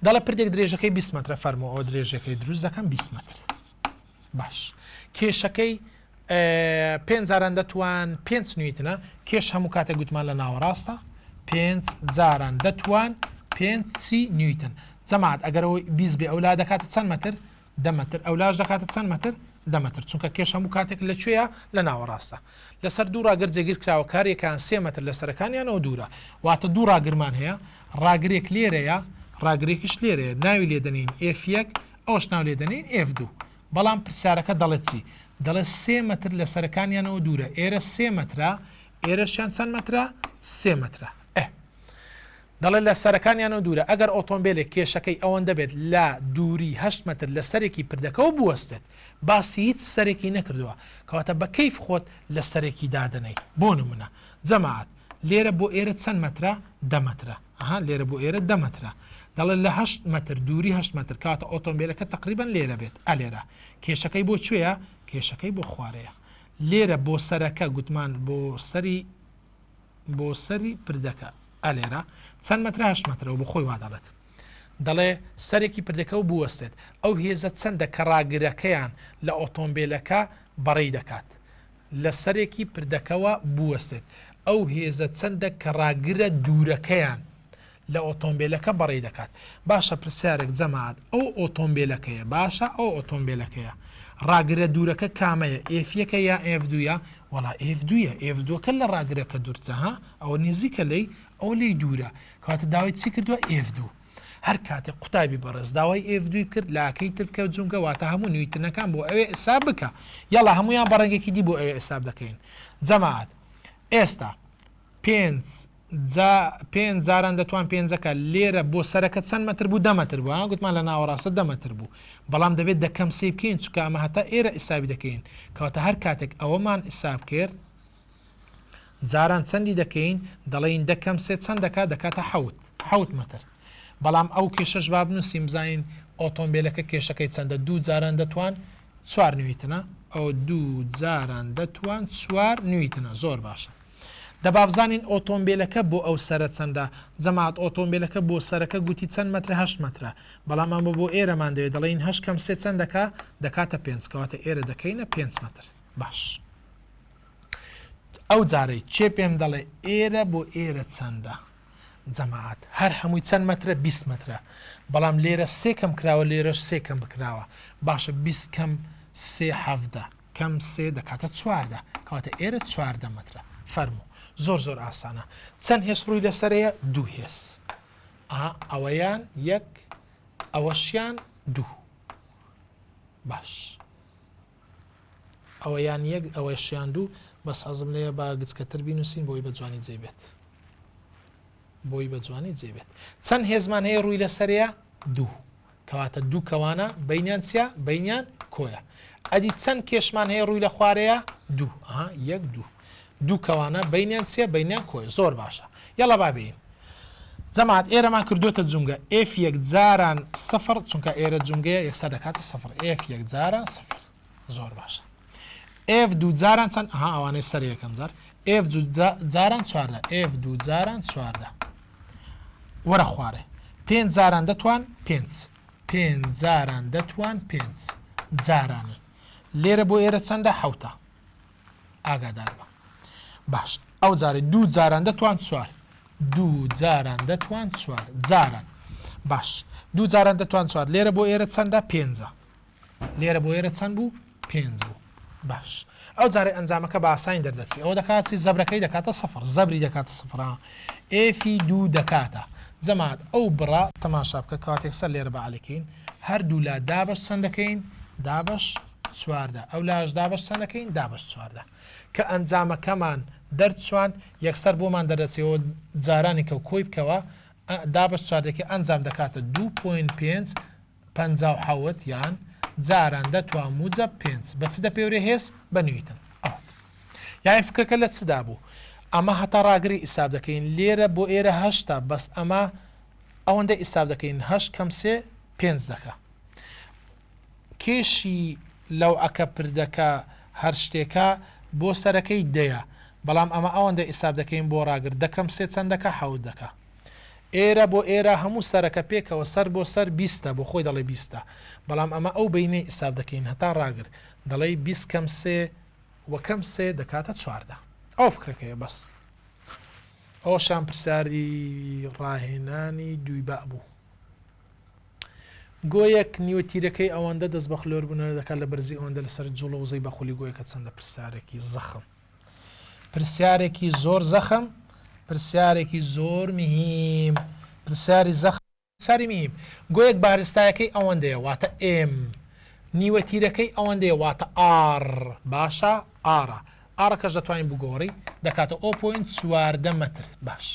دەڵە پردێک درێژەکەی 20 مترە فەرمۆ ئەو درێژەکەی دروست دەکەم 20 متر. باش کێشەکەی 5 جاران دەتوان 5 نیوتنە کێش هەموو کاتێک گوتمان لە ناوەڕاستە 5 جاران دەتوان 5 نیوتن. جەماعەت ئەگەرەوەی 20 بێ ئەولا دەکاتە چەند مەتر 10 متر ئەولاش دەکاتە چەند متر 10 متر چونکە کێش هەموو کاتێک لەکوێیە لە ناوەڕاستە. لەسەر دوو ڕاگر جێگیر کراوە کارێکان 3 متر لە سەرەکانیانەوە دوورە واتە دوو ڕاگرمان هەیە ڕاگرێک لێرەیە ڕاگرێکیش لێرەیە ناوی لێدەنین F1 ئەوش ناو لێدەنین F2 بەڵام پرسیارەکە دەڵێت چی دەڵێت 3 متر لە سەرەکانیانەوە دوورە ئێرە 3 مترە ئێرەشیان چەند مترە 3 مترە. دەڵێت لە سەرەکانیانەوە دوورە ئەگەر ئۆتۆمبیلێک کێشەکەی ئەوەندە بێت لە دووری 8 متر لە سەرێکی پردەکەەوە بوەستێت باسی هیچ سەرێکی نەکردووە کەواتە بە کەیف خۆت لە سەرێکی دادنەی بۆ نمونە جەماعەت لێرە بۆ ئێرە چەند مترە 10 مترە لێرە بۆ ئێرە 10 مترە دەڵێت لە 8 متر دووری 8 متر کاتە ئۆتۆمبیلەکە تقریبان لێرە بێت ئەلێرە کێشەکەی بۆ کوێیە کێشەکەی بۆ خوارەیە لێرە بۆ سەرەکە گوتمان بۆ سەری پردەکە ئەلێرە چەند مترە 8 مترەوە بۆ خۆی وا دەڵێت دەڵێ سەرێکی پردەکەەوە بوەستێت ئەو هێزە چەندە کە ڕاگرەکەیان لە ئۆتۆمبیلەکە بەڕێی دەکات لە سەرێکی پردەکەەوە بوەستێت ئەو هێزە چەندە کە ڕاگرە دوورەکەیان لە ئۆتۆمبیلەکە بەڕێی دەکات. باشە پرسیارێک جەماعەت ئەو ئۆتۆمبیلەکەیە باشە ئەو ئۆتۆمبیلەکەیە ڕاگرە دوورەکە کامەیە F1 یا F2 وڵا F2 F2کە لە ڕاگرەکە دوورتە ئەوە نزیکە لی ئەو لی دوورە کاتە داوای چی کردووە F2 هەر کاتێک قوتابی بەڕێز داوای F2 کرد لاکەی ترکە جونکە واتە هەموو نیوتنەکان بۆ ئەوێ حساب بکە یاڵا هەمویان بەڕێگێکی دی بۆ ئەوێ حساب دەکەین. جەماعەت ئێستا 5 جاران دەتوان 5ەکە لێرە بۆ سەرەکە چەند متر بوو 10 متر بوو گوتمان لە ناوەڕاستە 10 متر بوو بەڵام دەبێت دەکەم سێ بکەین چکە ئەمە هەتا ئێرە ئیسابی دەکەین کەواتە هەر کاتێک ئەوەمان ئیساب کرد جاران چەندی دەکەین دەڵێن دەکەم سێ چەند دەکاتە 7 متر بەڵام ئەو کێشەش با بنووسیم بزانین ئۆتۆمبیلەکە کێشەکەی چەندە 2 جاران دەتوان 4 نیوتنە ئەو 2 جاران دەتوان 4 نیوتنە زۆر باشە. دەبا بزانین ئۆتۆمبیلەکە بۆ ئەو سەرە چەندە جەماعەت ئۆتۆمبیلەکە بۆ سەرەکە گوتی چەند متر 8 مترە بەڵام ئەمە بۆ ئێرەمان دەوێت دەڵێن 8 کەم سێ چەند دەکاتە 5 کەواتە ئێرە دەکەینە 5 متر. باش ئەو جارەی چێ پێم دەڵێ ئێرە بۆ ئێرە چەندە جەماعەت هەر هەمووی چەند مترە 20 مترە بەڵام لێرە سێ کەم کراوە لێرەش سێ کەم بکراوە باشە 20 کەم سێ 7 کەم سێ دەکاتە 4 کەواتە ئێرە 4 مترە. فەرموو زۆر ئاسانە چەند هێز ڕووی لەسەرەیە 2 هێز ئەوەیان 1 ئەوەشیان 2 باش ئەوەیان 1 ئەوەشیان 2 بەس حەزم لێە با گچکەتر بینوسین بۆی بە جوانی جێبێت چەند هێزمان هەیە ڕووی لەسەرەیە 2 کەواتە 2 کەوانە بینیان چیا بینیان کۆیە ئەدی چەند کێشمان هەیە ڕووی لە خوارەیە 2 1 2 دوو کەوانە بینیان چێ بینیان کۆی زۆر باشە یاڵە بابین جەماعەت ئێرەمان کردوتە جونگە F1 جاران 0 چونکە ئێرە جونگەیە یەکسەر دەکاتە 0 F1 جاران 0 زۆر باشە F2 جاران چەند ئەوانەی سەر یەکەم جار F2 جاران 4 F2 جاران 4 وەرە خوارێ 5 جاران دەتوان 5 جاران دەتوان 5 جارانی لێرە بۆ ئێرە چەندە 7 ئاگادار بە باش ئەو جارێ 2 جاران دەتوان 4 2 جاران دەتوان 4 جاران باش 2 جاران دەتوان 4 لێرە بۆ ئێرە چەندە 5 لێرە بۆ ئێرە چەند بوو 5 بوو باش ئەو جارێ ئەنجامەکە بە ئاسانی دەردەچی ئەوە دەکاتی زەبرەکەی دەکاتە 0 زەبری دەکاتە 0 ئێفی 2 دەکاتە جەماعەت ئەو بڕا تەماشا بکە کاتێک سەر لێرە بەعالەکەین هەردوو لا دابش چەند دەکەین دابش 4 ئەو لاش دابش چەند دەکەین دابش 4 کە ئەنجامەکەمان دەرچوان یەکسەر بۆمان دەردەچێەوە جارانی کە و کۆی بکەوە دابش چواردەکەی ئەنجام دەکاتە 2.5 یان جاران دەتوان موجە 5 بە چ دەپێورێ هێز بە نیوتن. یانی فکرەکە لە چدا بوو؟ ئەمە هەتا ڕاگری ئیساب دەکەین لێرە بۆ ئێرە هەشتا بەس ئەمە ئەوەندە ئیساب دەکەین 8 کەم 3 5 دەکە. کێشی لەو ئەکە پردەکە هەر شتێکە بۆ سەرەکەی دەیە بەڵام ئەمە ئەوەندە ئیساب دەکەین بۆ ڕاگر دەکەم 3 چەندەکە حەوت دەکە. ئێرە بۆ ئێرە هەموو سەرەکە پێکەوە سەر بۆ سەر 20 بۆ خۆی دەڵێ 20 بەڵام ئەمە ئەو بینەی ئیساب دەکەین هەتا ڕاگر دەڵێ 20 کەم 3 وەکەم 3 دەکاتە 4 ئەو فکرەکەیە بەس. ئەوشان پرسیاری ڕاهێنانی دوی با بوو. گۆیەک نیوەتیرەکەی ئەوەندە دەست بە خلۆر بوونە دەکات لە بەرزی ئەوەندە لەسەر جوڵە وزەی بەخولی گۆیەکە چەندە پرسیارێکی زەخم. پرسیارێکی زۆر زەخم، پرسیارێکی زۆر مهم، پرسیاری زەخم، پرسیاری مهم. گۆیەک بارستایەکەی ئەوەندەیە واتە ئێم، نیوەتیرەکەی ئەوەندەیە واتە ئار باشە ئارە. ئارەکەش دەتوانین بگۆڕی دەکاتە 0.4 متر باش.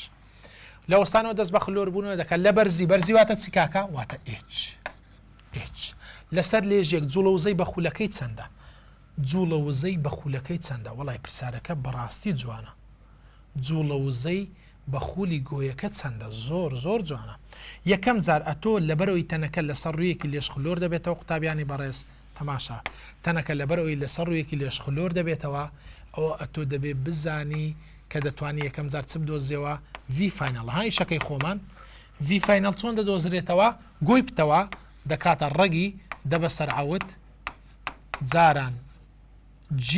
لە وەستانەوە دەست بە خلۆر بوونەوە دەکات لە بەرزی واتە چی کاکە؟ واتە H. لەسەر لێژێک جوڵە وزەی بە خولەکەی چەندە؟ جوڵە وزەی بە خولەکەی چەندە؟ وەڵای پرسیارەکە بەڕاستی جوانە. جوڵە وزەی بە خولی گۆیەکە چەندە؟ زۆر زۆر جوانە. یەکەم جار ئەتۆ لەبەرەوەی تەنەکە لەسەر ڕوویەکی لێش خلۆر دەبێتەوە قوتابیانی بەڕێز تەماشا تەنەکە لەبەرەوەی لەسەر ڕوویەکی لێش خلۆر دەبێتەوە ئەوە ئەتۆ دەبێت بزانی کە دەتوانانی یەکەم جار چ بدۆزیەوە V فاینەڵ های شەکەی خۆمان V فاینەڵ چۆن دەدۆزرێتەوە؟ گۆی پتەوە دەکاتە ڕەگی دەبە سەرعەوت جاران G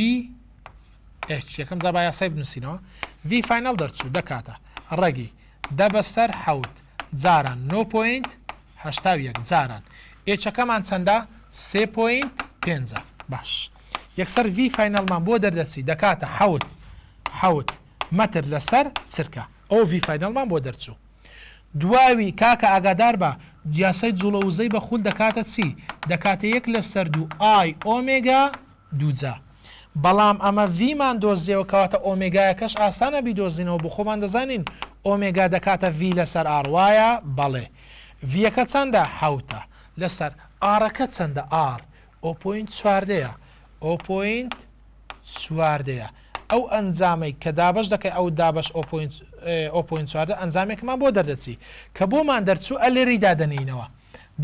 H یەکەم جار با یاسای بنووسینەوە V فاینەڵ دەرچوو دەکاتە ڕەگی دەبە سەر حەوت جاران 9.81 جاران Hەکەمان چەندە؟ 3.5 باش. یەکسەر V فاینەڵمان بۆ دەردەچی دەکاتە حەوت مەتر لەسەر چرکە ئەو V فاینەڵمان بۆ دەرچوو. دواوی کاکە ئاگادار بە یاسای جوڵە وزەی بە خول دەکاتە چی؟ دەکاتە 1 لەسەر 2 I ئۆمێگا دووجا. بەڵام ئەمە Vمان دۆزیەوە کەواتە ئۆمێگایەکەش ئاسانە بیدۆزینەوە بۆ خۆمان دەزانین ئۆمێگا دەکاتە V لەسەر R وایە؟ بەڵێ. Vەکە چەندە؟ حەوتە لەسەر ئارەکە چەندە؟ R 0.4 0.4 ئەو ئەنجامەی کە دابش دەکەی ئەو دابش 0.4 ئەنجامێکمان بۆ دەردەچی کە بۆمان دەرچوو ئەلێری دادەنینەوە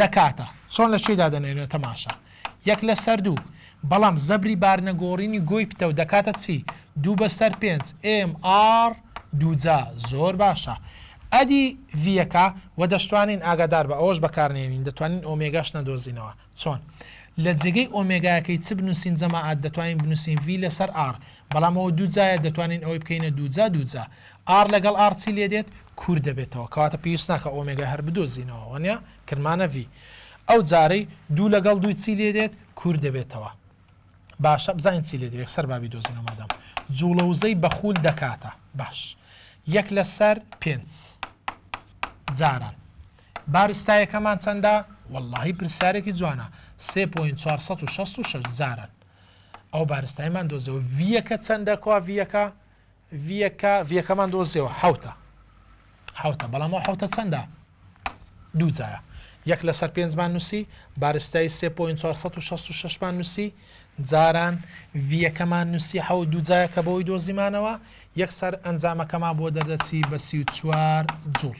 دەکاتە چۆن لە شوی دادەنێنەوە تەماشا 1 لەسەر 2 بەڵام زەبری بارنەگۆڕینی گۆی پتە و دەکاتە چی 2 بەسەر 5 MR دووجا زۆر باشە. ئەدی ڤیەکە و دەشتوانین ئاگادار بە ئەوەش بەکارنێنین دەتوانین ئۆمێگاش نەدۆزینەوە چۆن لە جێگەی ئۆمێگایەکەی چ بنووسین جەماعەت دەتوانین بنووسین V لەسەر R بەڵام ئەوە دووجایە دەتوانین ئەوەی بکەینە دووجا R لەگەڵ R چی لێ دێت کوور دەبێتەوە کەواتە پێویست ناکە ئۆمێگا هەر بدۆزینەوە وانە کرمانە V ئەو جارەی دوو لەگەڵ دوی چی لێ دێت کوور دەبێتەوە. باشە بزانین چی لێ دێت یەکسەر بابی دۆزینەوە مادام جوڵە وزەی بەخول دەکاتە باش 1 لەسەر 5 جاران بارستایەکەمان چەندە؟ وەڵڵاهی پرسیارێکی جوانە 3.466 جاران ئەو بارستایمان دۆزیەوە ڤیەکە چەندە کوا ڤیەکەمان دۆزیەوە حەوتە بەڵام ئەو حەوتە چەندە؟ دووجایە 1 لەسەر 5مان نووسی بارستای 3.466مان نووسی جاران ڤیەکەمان نووسی حەوت دووجایە کە بەوەی دۆزیمانەوە یەکسەر ئەنجامەکەمان بۆ دەردەچی بە 34 جوڵ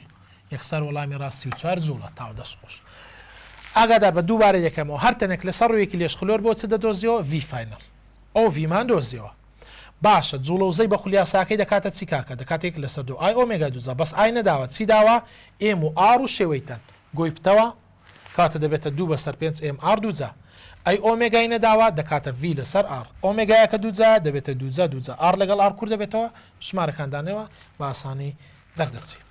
یەکسەر وەڵامی ڕاست 34 جوڵە تاو دەستخۆش. ئاگادار بە دووبارە یەکەمەوە هەر تەنێک لەسەر ڕوویەکی لێش خلۆر بۆ چ دەدۆزیەوە V فاینەڵ ئەو Vمان دۆزیەوە باشە جوڵە وزەی بە خولیاساکەی دەکاتە چی کاکە دەکاتێک لەسەر 2 I ئۆمێگا دووجا بەس I نەداوە چی داوە M و R و شێوەیتەن گۆی پتەوە کاتە دەبێتە 2 بەسەر 5 MR دووجا ئەی ئۆمێگای نەداوە دەکاتە V لەسەر R ئۆمێگایەکە دووجا دەبێتە دووجا R لەگەڵ R کوور دەبێتەوە ژمارەکاندانەوە بە ئاسانی دەردەچێت.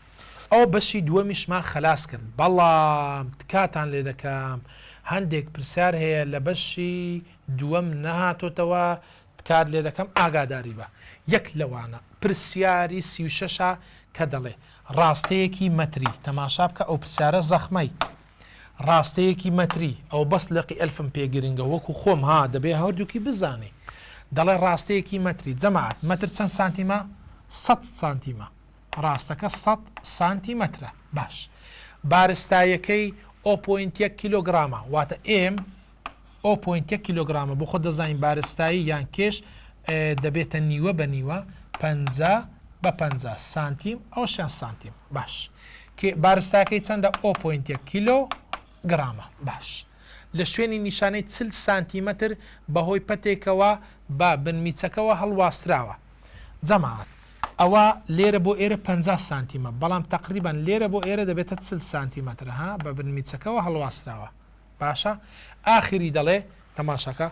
ئەو بەشی دووەمیشمان خلاص کرد بەڵام تکاتان لێ دەکەم هەندێک پرسیار هەیە لە بەشی دووەم نەهاتۆتەوە تکات لێ دەکەم ئاگاداری بە یەک لەوانە پرسیاری 36 کە دەڵێ ڕاستەیەکی مەتری تەماشا بکە ئەو پرسیارە زەخمەی ڕاستەیەکی مەتری ئەو بەس لەقی ئەلفم پێگرنگە وەکو خۆم ها دەبێ هەردووکی بزانێ دەڵێ ڕاستەیەکی مەتری جەماعەت مەتر چەند سانتیمە 100 سانتیمە ڕاستەکە 100 سانتیمەترە. باش بارستایەکەی 0.1 کیلۆگرامە واتە ئێم 0.1 کیلۆگرامە بۆ خۆ دەزانین بارستایی یان کێش دەبێتە نیوە بە نیوە 50 بە 50 سانتیم ئەو 6 سانتیم. باش بارستاکەی چەندە 0.1 کیلۆگرامە. باش لە شوێنی نیشانەی 40 سانتیمەتر بەهۆی پەتێکەوە بە بنمیچەکەەوە هەڵواستراوە. جەماعەت ئەوە لێرە بۆ ئێرە 50 سانتیمە بەڵام تقریبان لێرە بۆ ئێرە دەبێتە 40 سانتیمەتر ها بە بنمیچەکەەوە هەڵواستراوە. باشە ئاخری دەڵێ تەماشاکە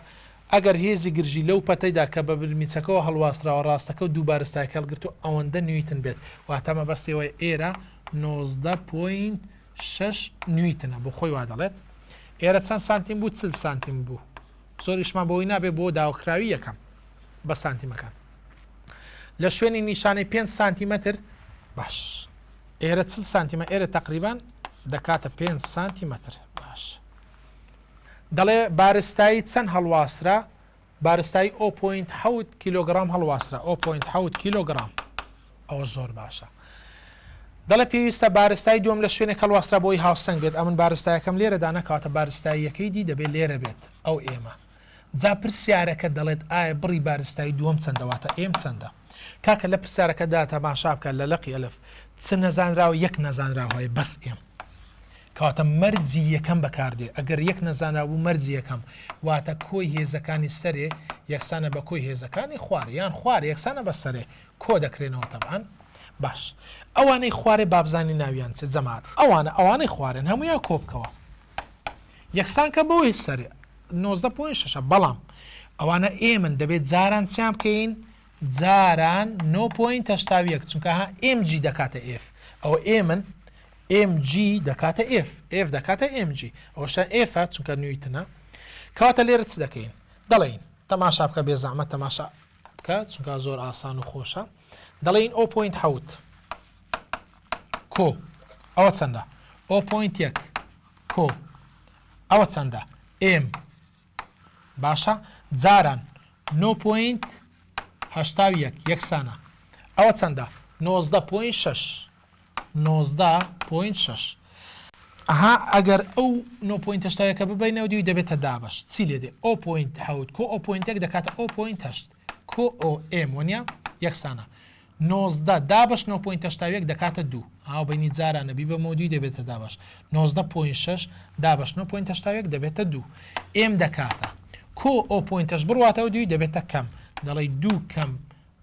ئەگەر هێزی گرژی لەو پەتەیدا کە بە بنمیچەکەەوە هەڵواستراوە ڕاستەکە و دوو بارستایەکە هەڵگرت و ئەوەندە نیوتن بێت واتەمە بەستەوەی ئێرە 19.6 نیوتنە بۆ خۆی وا دەڵێت. ئێرە چەند سانتیم بوو 40 سانتیم بوو زۆریشمان بۆی نابێ بۆ داواکراوی یەکەم بە سانتیمەکان لە شوێنی نیشانەی 5 سانتیمەتر. باش ئێرە 40 سانتیمە ئێرە تقریبان دەکاتە 5 سانتیمەتر. باش دەڵێ بارستایی چەند هەڵواسترا بارستایی 0.7 کیلۆگرام هەڵواسترا 0.7 کیلۆگرام ئەوە زۆر باشە. دەڵێ پێویستە بارستایی دوم لە شوێنێک هەڵواسترا بۆی هاوسەنگ بێت ئەمن بارستایەکەم لێرەدا نەکاتە بارستاییەکەی دی دەبێت لێرە بێت ئەو ئێمە جا پرسیارەکە دەڵێت ئایا بڕی بارستایی دووەم چەندەواتە ئێم چەندە کاکە لە پرسیارەکەدا تەماشا بکە لە لەقی ئەلف چ نەزانراوە یەک نەزانراوەیە بەس ئێم کەواتە مەرجی یەکەم بەکاردێ ئەگەر یەک نەزانرا بوو مەرجی یەکەم واتە کۆی هێزەکانی سەرێ یەکسانە بە کۆی هێزەکانی خوارە یان خوارە یەکسانە بە سەرێ کۆ دەکرێنەوە تەبعاً. باش ئەوانەی خوارێ بابزانی ناویان چ جەماعەت ئەوانەی خوارن هەمویان کۆبکەوە یەکسان کە بەوەی سەرێ 19.6 بەڵام ئەوانە ئێمن دەبێت جاران چیان بکەین جاران 9.81 چونکە ها MG دەکاتە F ئەوە ئێمن MG دەکاتە F دەکاتە MG ئەوشە F چونکە نیوتنە کەواتە لێرە چ دەکەین دەڵێین تەماشا بکە بێ زەحمەت تەماشا بکە چونکە زۆر ئاسان و خۆشە دەڵێین 0.7 کۆ ئەوە چەندە 0.1 کۆ ئەوە چەندە M باشە جاران 9.81 یەکسانە ئەوە چەندە 19.6 ئەها ئەگەر ئەو 9.8 ببینەوە دیوی دەبێتە دابش چی لێ دێ 0.7 کۆ 0.1 دەکاتە 0.8 کۆ M وەنیا یەکسانە 19 دابش 9.81 دەکاتە 2 ئاو بینی جارانە بی بە مۆدی دەبێتە دابش 19.6 دابش 9.81 دەبێتە 2 M دەکاتە کۆ 0.8 بڕواتەوە دوی دەبێتە کەم دەڵێ 2 کەم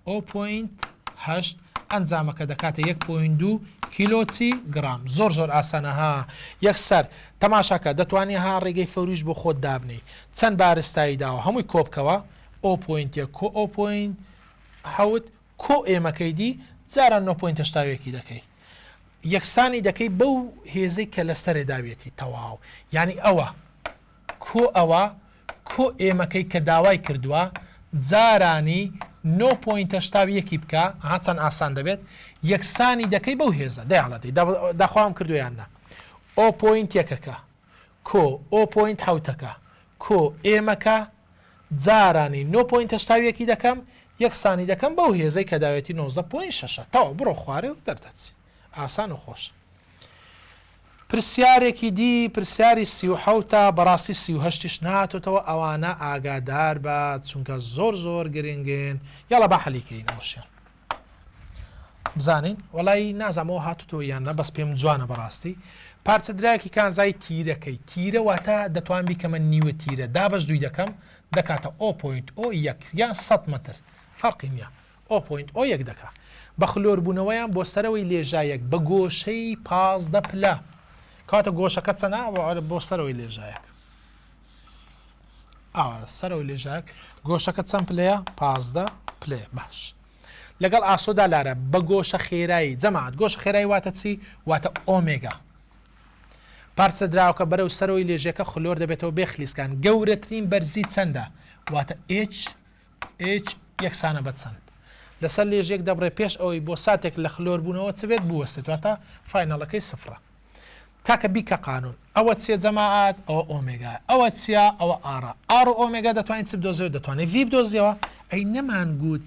0.8 ئەنجامەکە دەکاتە 1.2 کیلۆچی گرام زۆر ئاسانەها یەکسەر تەماشاکە دەتوانێت ها ڕێگەی فەوریش بۆ خۆت دابنی چەند بارستایی داوە هەمووی کۆبکەوە 0.1 کۆ 0.7 کۆ ئێمەکەی دی جاران 9.8 دەکەی یەکسانی دەکەی بەو هێزەی کە لە سەرێ داوێتی تەواو ینی ئەوە کۆ ئێمەکەی کە داوای کردووە جارانی 9.8 بکە چەند ئاسان دەبێت یەکسانی دەکەی بەو هێزە دەیاڵەتی داخواام کردویاننا 0.1ەکە کۆ 0.7ەکە کۆ ئێمەکە جارانی 9.8 دەکەم یەکسانی دەکەم بەو هێزەی کە داوێتی 19.6 تاوە بڕۆ خوارێ و دەردەچی ئاسان و خۆش. پرسیارێکی دی پرسیاری 37 بەڕاستی 38ش ناتۆتەوە ئەوانە ئاگادار بە چونکە زۆر گرنگن یاڵە بە حەلیکەین ئەوشیان بزانین وەڵی نازانەوە هاتوتەوە یانە بەس پێم جوانە بەڕاستی پارچە درایەکی کانزای تیرەکەی تیرە واتە دەتوان بیکەمە نیوە تیرە دابش دوی دەکەم دەکاتە 0.01 یان 100 متر فەرقی نییە 0.01 دەکا بە خلۆربوونەوەیان بۆ سەرەوەی لێژایەک بە گۆشەی 15 پلە کاتە گۆشەکە چەنە بۆ سەرەوەی لێژایەک سەرەوەی لێژایەک گۆشەکە چەند پلەیە 15 پلێ باش لەگەڵ ئاسۆدا لارە بە گۆشە خێرایی جەماعەت گۆشە خێرایی واتە چی واتە ئۆمێگا پارچە دراوکە بەرەو سەرەوەی لێژەکە خلۆر دەبێتەوە بێ خلیسکان گەورەترین بەرزی چەندە واتە H یەکسانە بە چەند لەسەر لێژێک دەبڕێ پێش ئەوەی بۆ ساتێک لە خلۆربوونەوە چ بێت بوەستێت واتە فاینەڵەکەی سفرە کاکە بیکە قانون ئەوە چیە جەماعەت ئەوە ئۆمێگا ئەوە چیە ئەوە ئار و ئۆمێگا دەتوانین چ بدۆزیەوە دەتوانێت V بدۆزیەوە ئەی نەمان گوت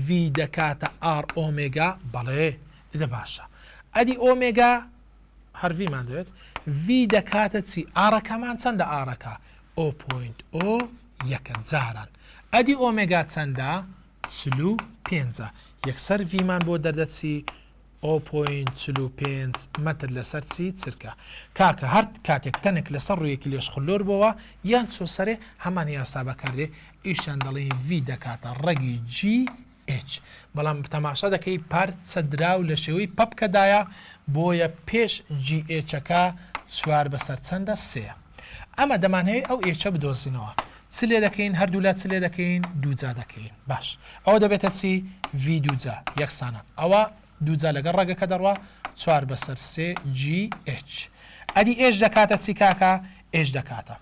V دەکاتە R ئۆمێگا بەڵێ ئەدە باشە ئەدی ئۆمێگا هەرڤیمان دەوێت V دەکاتە چی ئارەکەمان چەندە ئارەکە 0.0 یەکە جاران ئەدی ئۆمێگا چەندە 45 یەکسەر ڤمان بۆ دەردەچی 0.45 مەتر لەسەر چی چرکە کاکە هەر کاتێک تەنێک لەسەر ڕوویەکی لێش خلۆر بووە یان چۆ سەرێ هەمان یاسا بەکاردێ ئیشان دەڵێ V دەکاتە ڕەگی GH بەڵام تەماشا دەکەی پارچە دراو لە شێوەی پەپکەدایە بۆیە پێش GHەکە 4 بەسەر چەندە سێ ئەمە دەمانەوێت ئەو ئێچە بدۆزینەوە چ لێ دەکەین هەردوو لە چ لێ دەکەین دووجا دەکەین باش ئەوە دەبێتە چی V دووجا یەکسانە ئەوە دووجا لەگەڵ ڕێگەکە دەڕوا 4 بەسەر سێ GH ئەدی ئێش دەکاتە چی کاکە ئێش دەکاتە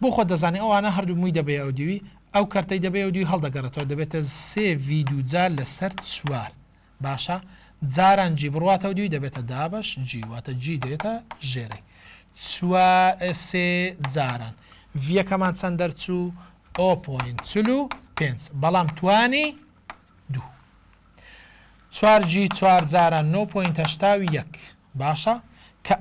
بۆ خۆ دەزانێت ئەوانە هەردوو مووی دەبێ ئەو دیوی ئەو کەرتەی دەبێ و دوی هەڵدەگەڕێتەوە دەبێتە سێ V دووجا لەسەر 4 باشە جاران جی بڕاتە و دوی دەبێتە دابش جیواتە جی دێتە ژێرەی سێ جاران ڤەکەمان چەند دەرچوو 0.45 بەڵام توانی 4G 4 جاران 9.81 باشە کە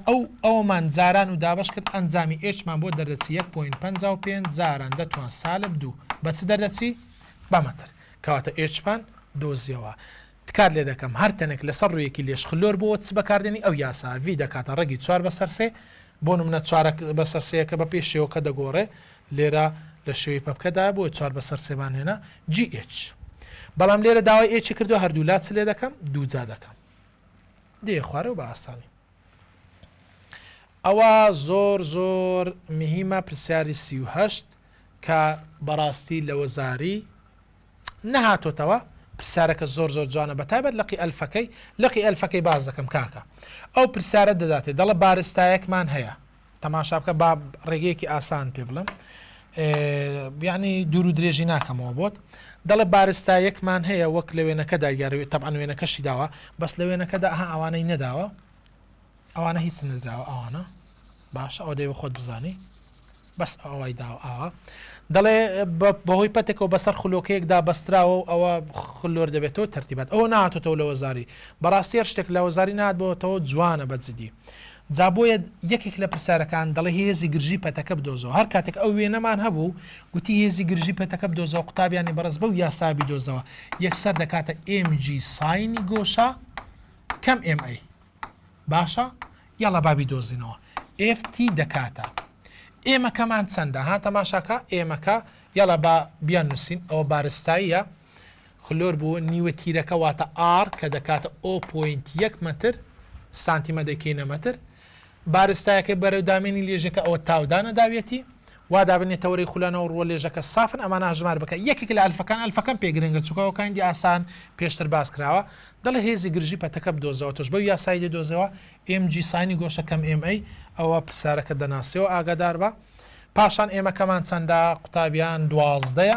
ئەومان جاران و دابش کرد ئەنجامی ئێچمان بۆ دەردەچی 1.55 جاران دەتوان سالب 2 بەچ دەردەچی بەمەتر کەواتە ئێچمان دۆزیەوە تکات لێ دەکەم هەر تەنێک لەسەر ڕوویەکی لێش خلۆر بۆ چ بەکاردێنی ئەو یاسا V دەکاتە ڕەگی 4 بەسەر سێ بۆ نمونە 4 بەسەر سەیەکە بە پێشەوەکە دەگۆڕێ لێرە لە شێوی پەپکەدا بۆ 4 بەسەر سێمان هێنا GH بەڵام لێرە داوای ئێچی کردو هەردوو لات لێ دەکەم دووجا دەکەم دێ خوارەوە بە ئاسانی ئەوە زۆر مهمە پرسیاری 38 کە بەڕاستی لە وەزاری نەهاتۆتەوە پرسیارەکە زۆر جوانە بەتایبەت لەقی ئەلفەکەی لەقی ئەلفەکەی باز دەکەم کاکە ئەو پرسیارە دەداتێت دەڵە بارستایەکمان هەیە تەماشا بکە با ڕێگەیەکی ئاسان پێ بڵم یعنی دوور و درێژی ناکەمەوە بۆت دەڵێ بارستایەکمان هەیە وەک لە وێنەکەدا یاروێت تەبعەن وێنەکەشی داوە بەس لە وێنەکەدا ئەوانەی نەداوە ئەوانە هیچ نەدراوە ئەوانە باشە ئەو دەیوە خۆت بزانی بەس ئەوەی داوە ئاوە دەڵێ بەهۆی پەتێکەوە بەسەر خلۆکەیەکدا بەستراوە و ئەوە خلۆر دەبێتەوە تەرتیبات ئەوە نهاتۆتەوە لە وەزاری بەڕاستی هەر شتێک لە وەزاری نهاتبەوەتەوە جوانە بەجددی جا بۆیە یەکێک لە پرسیارەکان دەڵێ هێزی گرژی پەتەکە بدۆزەوە هەر کاتێک ئەو وێنەمان هەبوو گوتی هێزی گرژی پەتەکە بدۆزەوە قوتابیانی بەڕێز بەو یاسابی دۆزەوە یەکسەر دەکاتە MG ساینی گۆشە کەم MA باشە یاڵە بابی دۆزینەوە FT دەکاتە ئێمەکەمان چەندە ها تەماشاکە ئێمەکە یاڵە با بیان نووسین ئەوە بارستاییە خلۆر بوو نیوە تیرەکە واتە R کە دەکاتە 0.1 متر سانتیمە دەکەینە مەتر بارستایەکەی بەرەودامێنی لێژەکە ئەوە تاودانە داوێتی وا دابنێتەوەی خولانەوە ڕوە لێژەکە سافن ئەمانە هەژمار بکە یەکێک لە ئەلفەکان پێگرنگە چووکەوەکانی ئاسان پێشتر باس کراوە دەڵێ هێزی گرژی پەتەکە بدۆزەوە تۆش بەو یاسایی دۆزەوە MG ساینی گۆشە کەم MA ئەوە پرسیارەکە دەناسیەوە ئاگادار بە پاشان ئێمەکەمان چەندە قوتابیان 12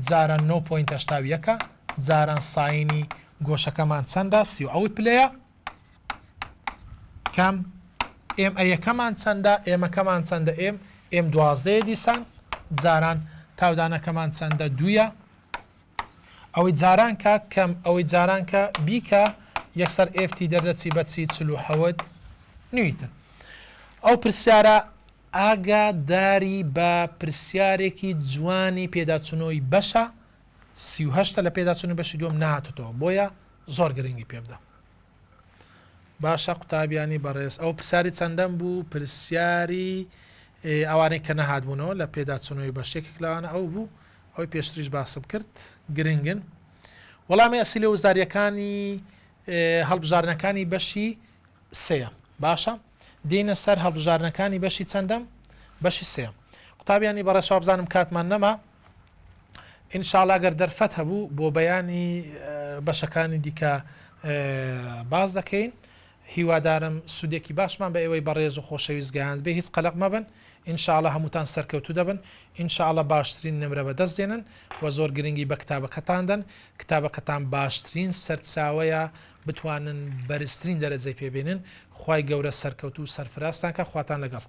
جاران 9.81 جاران ساینی گۆشەکەمان چەندە سی ئەوی پلەیە کەم ئێمەکەمان چەندە ئێمەکەمان چەندە ئێم 12 دیسان جاران تاودانەکەمان چەندە دویە ئەوەی جاران کە کەم ئەوەی جاران کە بیکە یەکسەر FT دەردەچی بەچی 47 نویتن ئەو پرسیارە ئاگاداری بە پرسیارێکی جوانی پێداچوونەوەی بەشە 38 لە پێداچوونی بەشی دووەم نهاتێتەوە بۆیە زۆر گرنگی پێ بدە باشە قوتابیانی بەڕێز ئەو پرسیاری چەندەم بوو پرسیاری ئەوانەی کە نەهات بوونەوە لە پێداچوونەوەی بەشێکێک لەوانە ئەو بوو ئەوی پێشتریش باسم کرد گرنگن وەڵامی ئەسیلی وەزاریەکانی هەڵبژارنەکانی بەشی سێە باشە دێنە سەر هەڵبژارنەکانی بەشی چەندەم بەشی سێم قوتابیانی بەڕێزەوە بزانم کاتمان نەما ئینشاڵڵا گەر دەرفەت هەبوو بۆ بەیانی بەشەکانی دیکە باز دەکەین هیوادارم سوودێکی باشمان بە ئێوەی بەڕێز و خۆشەویست گەیاند بێ هیچ قەلق مەبن ئینشاڵڵا هەمووتان سەرکەوتو دەبن ئینشاڵڵا باشترین نمرە بەدەست دێنن و زۆر گرنگی بە کتابەکەتاندن کتابەکەتان باشترین سەرچاوەیە بتوانن بەرزترین دەرەجەی پێبێنن خوای گەورە سەرکەوتو و سەرفراستان کە خواتان لەگەڵ